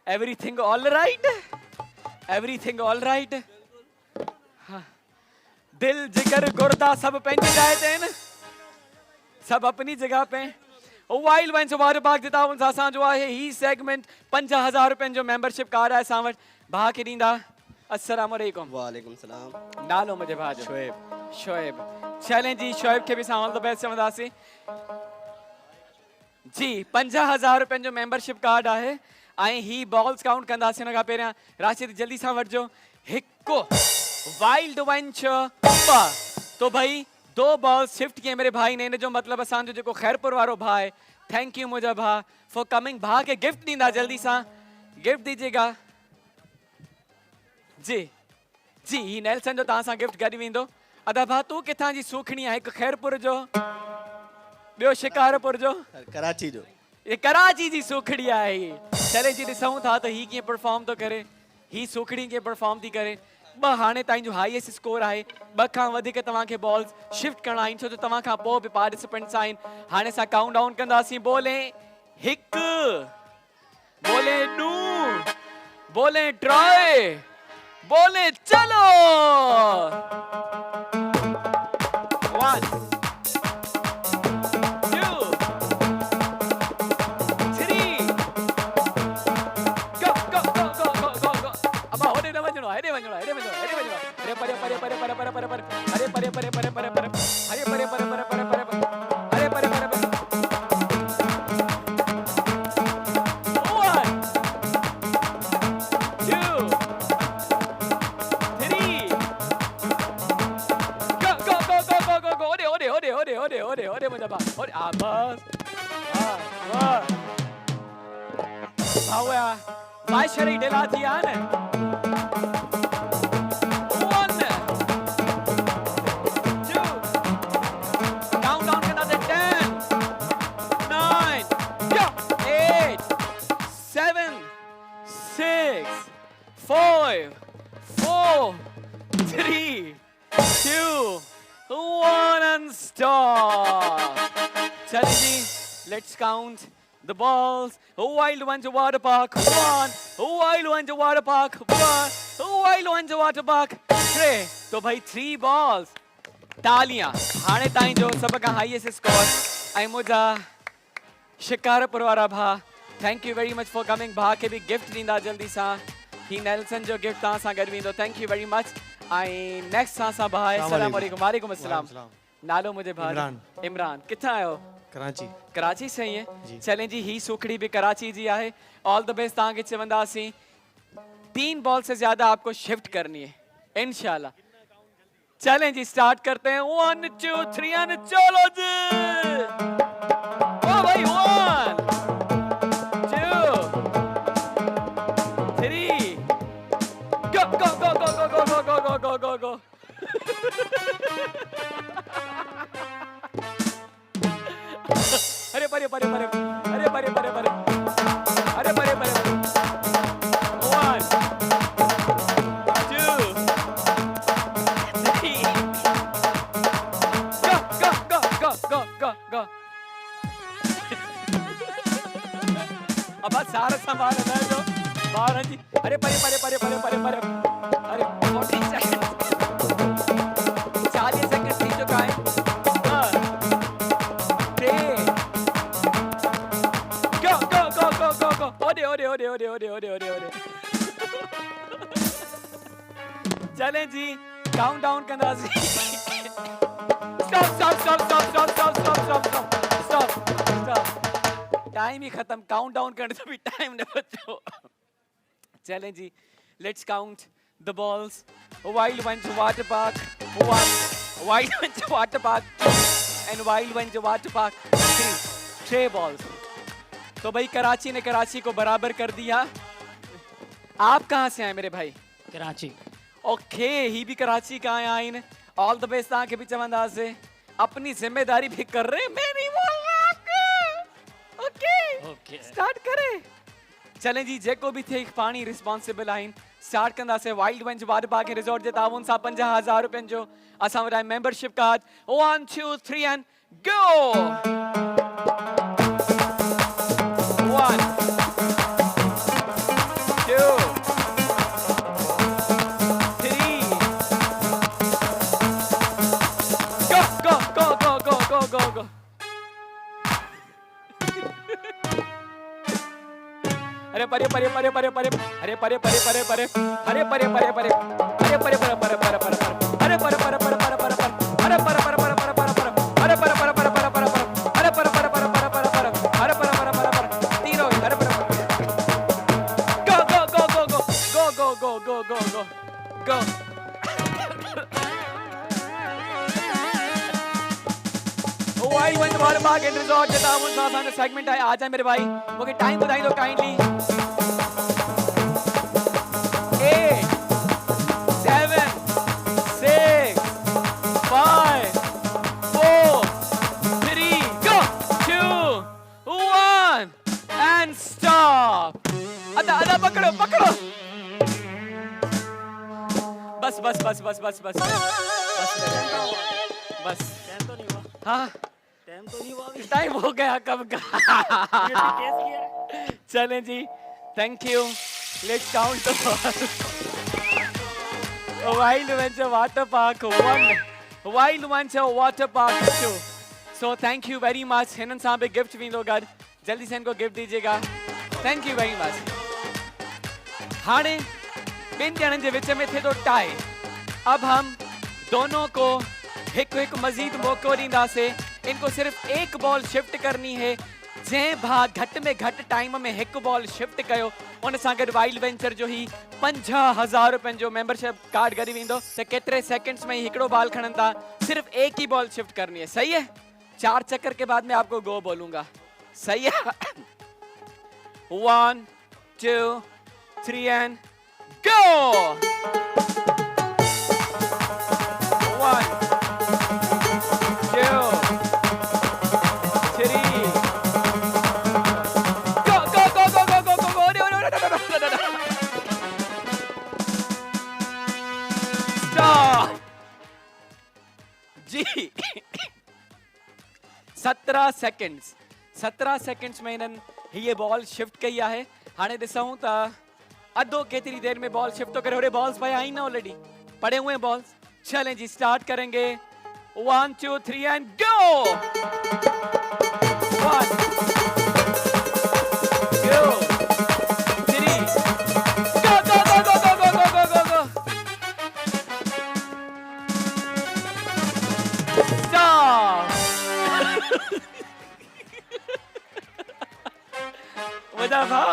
everything all right everything all right। हाँ दिल जिगर गुर्दा सब पंहिंजी जाइ ते आहिनि सब अपनी जगह पे। वाइल्ड वाइन्स वाटर पार्क जे ताउन सां असांजो आहे ही सेगमेंट 5000 रुपयनि जो मेंबरशिप कार्ड आहे असां वटि भाउ खे ॾींदा। अस्सलाम वालेकुम। वालेकुम सलाम। नालो मुंहिंजे भाउ जो शोएब। शोएब चलें जी शोएब खे बि असां ऑल द बेस्ट चवंदासीं जी। 50,000 रुपयनि जो मेंबरशिप कार्ड आहे ऐं ही बॉल्स काउंट कंदासीं हुन खां पहिरियां राशिद जल्दी सां वठिजो। 1 वाइल्ड वाइन 2 तो भाई 2 बॉल्स शिफ्ट किए मेरे भाई ने। इन जो मतलब असांजो जेको खैरपुर वारो भाउ आहे थैंक यू मुंहिंजा भाउ फॉर कमिंग। भाउ खे गिफ्ट ॾींदा जल्दी सां गिफ्ट दीजिएगा जी जी। ही नेल्सन जो तव्हां सां गिफ्ट गॾु वेंदो। अदा भाउ तूं किथां जी सूखणी आहे? हिकु खैरपुर जो ॿियो शिकारपुर जो कराची जो। ये कराची जी सूखड़ी आहे ही। चले जी ॾिसूं था त ही कीअं परफॉर्म थो करे। ही सूखड़ी कीअं परफॉर्म थी करे। 2 हाणे ताईं जो हाईएस्ट स्कोर आहे। 2 खां वधीक तव्हांखे बॉल्स शिफ्ट करणा आहिनि छो जो तव्हां खां पोइ बि पार्टिसिपेंट्स आहिनि। हाणे असां काउंट डाउन कंदासीं। बोले 1 बोले 2 बोले ट्राई बोले चलो 1 2 3 go go go go go go go। अब होने न वञणो आहे। हेॾे वञणो आहे। हेॾे वञणो आहे। हेॾे वञणो आहे। अरे परे परे परे परे परे परे परे अरे परे परे परे परे परे अरे परे परे परे परे परे अरे परे परे परे 1 2 3 go go go go go go go। ओरे ओरे ओरे ओरे ओरे ओरे ओरे मुंहिंजा भाउ ओरे आ बस वाह भाउया वाशरी ढिला थी आहे न। 1 2 काउंट डाउन करना दे 10 9 8 7 6 5 4 3 2 1 and stop। चलिए जी let's count the balls। Wild one to water park 1 wild one to water park 1 wild one to water park 3 तो भाई 3 balls। तालियां हाणे ताईं जो सब खां हाईएस्ट स्कोर ऐं मुंहिंजा शिकारपुर वारा भाउ thank you very much for coming. भाउ खे बि गिफ्ट ॾींदा जल्दी सां। ही नेल्सन जो गिफ्ट तव्हां सां गॾु वेंदो थैंक यू वेरी मच। ऐं नेक्स्ट असां भाउ आहे अस्सलाम वालेकुम। वालेकुम अस्सलाम। नालो मुंहिंजे भाउ इमरान। किथां आयो? कराची। कराची से ही है। चलें जी ही सूखड़ी भी कराची जी है। ऑल द बेस्ट तव्हांखे चवंदासीं। 3 बॉल से ज्यादा आपको शिफ्ट करनी है इंशाल्लाह। चलें जी स्टार्ट करते हैं। 1 2 3 and चलो जी। ओ भाई 1 2 3 go go go go go go go go go go go go। परे परे परे अरे परे परे परे अरे परे परे 1 2 3 go अब सारा सामान है जो बाहर जी अरे परे परे परे परे परे परे अरे 40 सेकंड 40 सेकंड थी चुका है go ओरे चलें जी काउंट डाउन करना स्टॉप टाइम ही खत्म काउंट डाउन करने से भी टाइम न बचो चलें जी let's count the balls wild wench water park 1 wild wench water park and wild wench water park 3 balls तो भाई कराची ने कराची को बराबर कर दिया आप कहां से आए मेरे भाई कराची ओके ही भी कराची का आइन ऑल द बेस्ट आके भी चमंदाज से अपनी जिम्मेदारी भी कर रहे मैं नहीं बोल रहा ओके स्टार्ट करें चलें जी जेको भी थे पानी रिस्पॉन्सिबल आइन स्टार्ट कंदा से wild wench water park resort जे ताउन सा 50,000 रुपयन जो असां वटां membership card 1 2 3 and go 1 2 go अरे परे परे परे परे परे अरे परे परे परे परे अरे परे परे परे अरे परे परे परे परे परे अरे परे परे परे परे परे अरे परे परे परे परे परे अरे परे परे परे परे परे अरे परे परे परे परे परे अरे परे परे परे परे तीनों अरे परे go go go go go go go go go go go wild wench water park and resort जे ताउन सा असां सेगमेंट आहे आ जाए मेरे भाई मूंखे टाइम ॿुधाई दो काइंडली 8 7 6 5 4 3 go 2 1 and stop अदा पकड़ो पकड़ो बस बस बस बस बस बस बस हाँ टाइम हो गया कब का चलें जी thank you let's count the wild wench water park 1 wild wench water park 2 so thank you very much हिनन साहब एक गिफ्ट भी दो गड जल्दी से इनको गिफ्ट दीजिएगा थैंक यू वेरी मच हाणे बिन ॼणनि जे विच में थे तो टाई अब हम दोनों को एक मजीद मौको दींदासे इनको सिर्फ एक बॉल शिफ्ट करनी है जे भाग घट में घट टाइम में एक बॉल शिफ्ट कयो उन सां गॾु वाइल्ड वेंचर जो ही 50,000 रुपयन जो मेंबरशिप कार्ड गरी वेंदो त केतिरे सेकंड्स में ही हिकिड़ो बॉल खणनि था सिर्फ एक ही बॉल शिफ्ट करनी है सही है 4 चक्कर के बाद मैं आपको गो बोलूंगा सही है 1 2 3 and go 1 2 3 go go go go go go go no stop ji 17 seconds में इन्हनि ये बॉल शिफ्ट कई है हाणे ॾिसूं त अधो केतिरी देर में बॉल शिफ्ट तो करे होरे बॉल्स भाई आई ना ऑलरेडी पड़े हुए बॉल्स चलें जी स्टार्ट करेंगे 1 2 3 and go 1 2 3 go go go go go go go go go stop मजा भा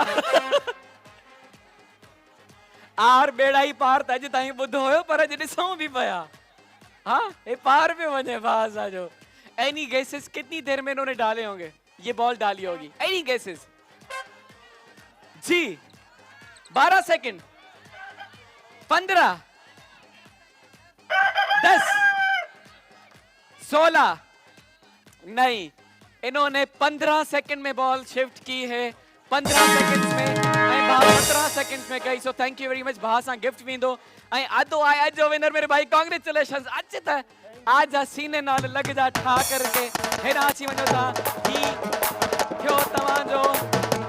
आर बेड़ा ही पार तज ताई बुध होयो पर अज ॾिसूं भी पया हाँ ये पार पे वने बाज आजो एनी गेसेस कितनी देर में इन्होंने डाले होंगे ये बॉल डाली होगी एनी गेसेस जी 12 सेकंड 15 10 16 नहीं इन्होंने 15 सेकंड में बॉल शिफ्ट की है, 15 सेकंड्स में ऐं भाउ 15 सेकंड्स में कई। सो थैंक यू वेरी मच। भाउ सां गिफ्ट वेंदो ऐं अदो आहे अॼु जो विनर मेरे भाई, कांग्रेचुलेशंस। अॼु त आज जा सीने नाल लग जा ठा करके हेॾा अची वञो था। ही थियो तव्हांजो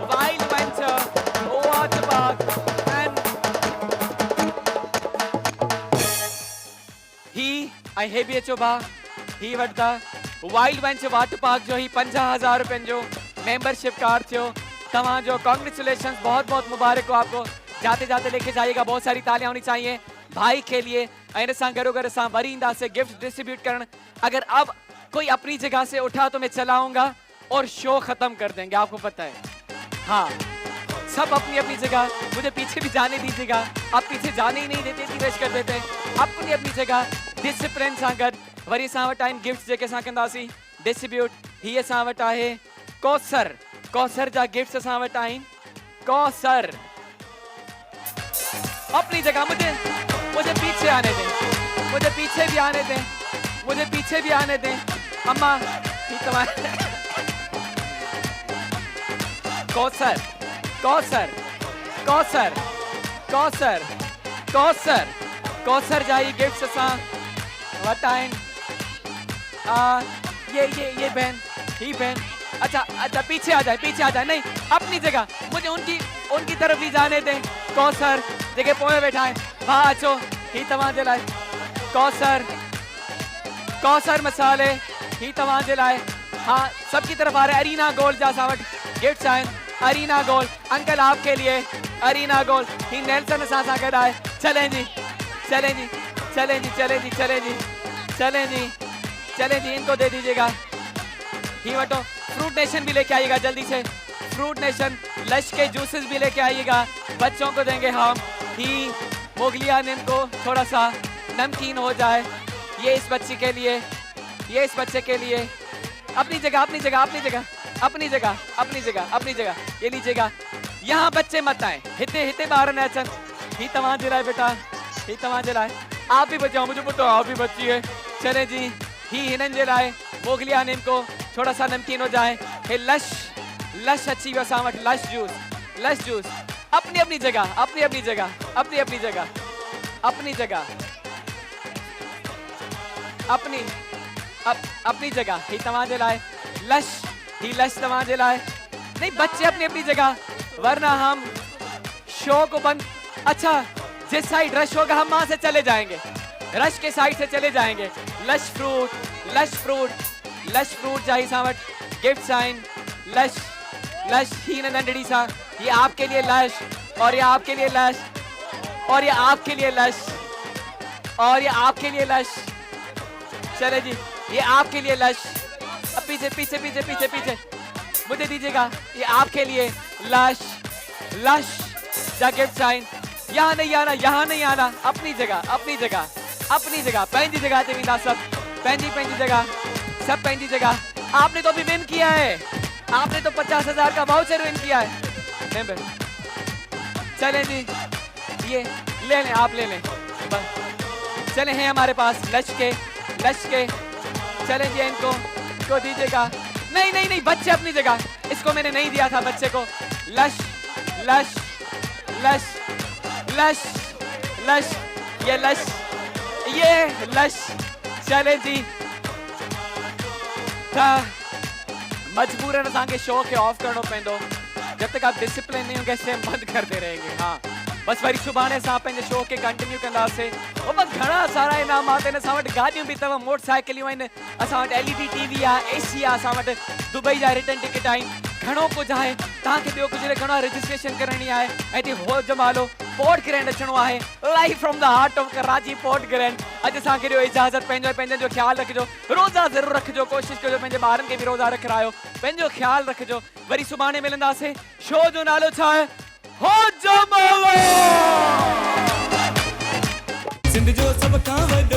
wild venture water park and he ऐं हे बि अचो भाउ, ही वठंदा वाइल्ड वेंचर वाटर पार्क जो ही 50,000 रुपयनि जो मेंबरशिप कार्ड थियो तव्हांजो। कांग्रेचुलेशंस, बहुत बहुत मुबारक हो आपको। जाते जाते लेके जाइएगा, बहुत सारी तालियां होनी चाहिए भाई के लिए। इन सां गरोगर असां वरी ईंदासीं गिफ्ट डिस्ट्रीब्यूट करण। अगर अब कोई अपनी जगह से उठा तो मैं चलाऊंगा और शो खत्म कर देंगे, आपको पता है। हाँ, सब अपनी अपनी जगह, मुझे पीछे भी जाने दीजिएगा। आप पीछे जाने ही नहीं देते, निवेश कर देते अपनी अपनी जगह डिसिप्लिन सां गॾु। वरी असां वटि आहिनि गिफ्ट्स जेके असां कंदासीं डिस्ट्रीब्यूट। ही असां वटि आहे कौसर, कौसर जा गिफ्ट्स असां वटि आहिनि। कौसर अपनी जगह, मुझे पीछे आने दें, मुझे पीछे भी आने दें, मुझे पीछे भी आने दें। अम्मा ही तुम्हारे कौसर, कौसर, कौसर, कौसर, कौसर, कौसर जा ही गिफ्ट्स असां वटि आहिनि। ये बहन, ही बहन, अच्छा अच्छा पीछे आ जाए, पीछे आ जाए, नहीं अपनी जगह, मुझे उनकी तरफ भी जाने दें। कौसर जेके पोए बैठा है, वहाँ अचो, ही तव्हांजे लाइ कौसर, कौसर मसाले ही तव्हांजे लाइ। हाँ, सबकी तरफ आ रहे। अरीना गोल्ड जा असां वटि गिफ्ट्स आहिनि। अरीना गोल्ड अंकल आपके लिए, अरीना गोल्ड। ही नेल्सन असां सां गॾु आहे। चलें जी, चलें जी, चलें जी, चलें जी, चलें जी, चलें जी, चलें जी, इनको दे दीजिएगा। ही वटो, फ्रूट नेशन भी लेके आइएगा जल्दी से, फ्रूट नेशन। लश के जूसेस भी लेके आइएगा, बच्चों को देंगे हम। ही मोगलिया नीम को थोड़ा सा नमकीन हो जाए, ये इस बच्ची के लिए, ये इस बच्चे के लिए। अपनी जगह, अपनी जगह, अपनी जगह, अपनी जगह, अपनी जगह, अपनी जगह, ये लीजिएगा। यहाँ बच्चे मत आए, हिते हिते ॿार न अचन। ही तव्हांजे लाइ बेटा, ही तव्हांजे लाइ। आप भी बचाओ, मुझे पुटो आप भी बची है। चले जी, ही हिननि जे लाइ मोगलिया नीम को थोड़ा सा नमकीन हो जाए। हे लश, लश अची वियो असां वटि, लश जूस, लश जूस। अपनी अपनी जगह, अपनी अपनी जगह, अपनी अपनी जगह, अपनी जगह, अपनी अपनी जगह। ही तव्हांजे लाइ लश, ही लश तव्हांजे लाइ। नहीं बच्चे अपनी अपनी जगह, वरना हम शो को बंद। अच्छा, जिस साइड रश होगा हम वहां से चले जाएंगे, रश के साइड से चले जाएंगे। Lush fruit, lush fruit, lush fruit जा ही सां वटि गिफ्ट्स आहिनि। लश, लश ही नंढड़ी सा, ये आपके लिए लश, और ये आपके लिए लश, और ये आपके लिए लश, और ये आपके लिए लश। चले जी, ये आपके लिए लश। अब पीछे पीछे पीछे पीछे पीछे मुझे दीजिएगा। ये आपके लिए लश, लश जा गिफ्ट्स आहिनि। यहाँ नहीं आना, यहाँ नहीं आना, अपनी जगह, अपनी जगह, अपनी जगह, पंहिंजी जगह ते वेंदा सब, पंहिंजी पंहिंजी जगह, सब पंहिंजी जगह। आपने तो अभी विन किया है, आपने तो 50,000 का वाउचर विन किया है मेंबर। चलें जी, ये ले लें, आप ले लें बस। चले हैं हमारे पास लश के, लश के। चलें जी, इनको दीजिएगा। नहीं नहीं नहीं, बच्चे अपनी जगह, इसको मैंने नहीं दिया था बच्चे को। Lush, lush, lush, lush, lush, ये लश, ये लश। चलें जी, मजबूरन असांखे शो खे ऑफ करणो पवंदो। जब तक आप डिसिप्लिन नहीं होंगे हम बंद करते रहेंगे। हाँ, बस वरी सुभाणे असां पंहिंजे शो खे कंटिन्यू कंदासीं। वो बस घणा सारा इनामात आहिनि। असां वटि गाॾियूं बि अथव, मोटरसाइकिलियूं आहिनि, असां वटि LED TV आहे, AC आहे, असां वटि दुबई जा रिटर्न टिकट आहिनि, घणो कुझु आहे। तव्हांखे ॿियो कुझु न, घणो रजिस्ट्रेशन करणी आहे। ऐं हिते होज मालो पोर्ट ग्रैंड अचणो आहे, live from the heart of Karachi port grand. अॼु असांखे ॾियो इजाज़त, पंहिंजो जो ख्यालु रखिजो, रोज़ा ज़रूरु रखिजो, कोशिशि कजो पंहिंजे ॿारनि खे बि रोज़ा रखायो, पंहिंजो ख्यालु रखिजो। वरी सुभाणे मिलंदासीं। शो जो नालो छा आहे? होज मालो। सिंध जो सब खां वॾो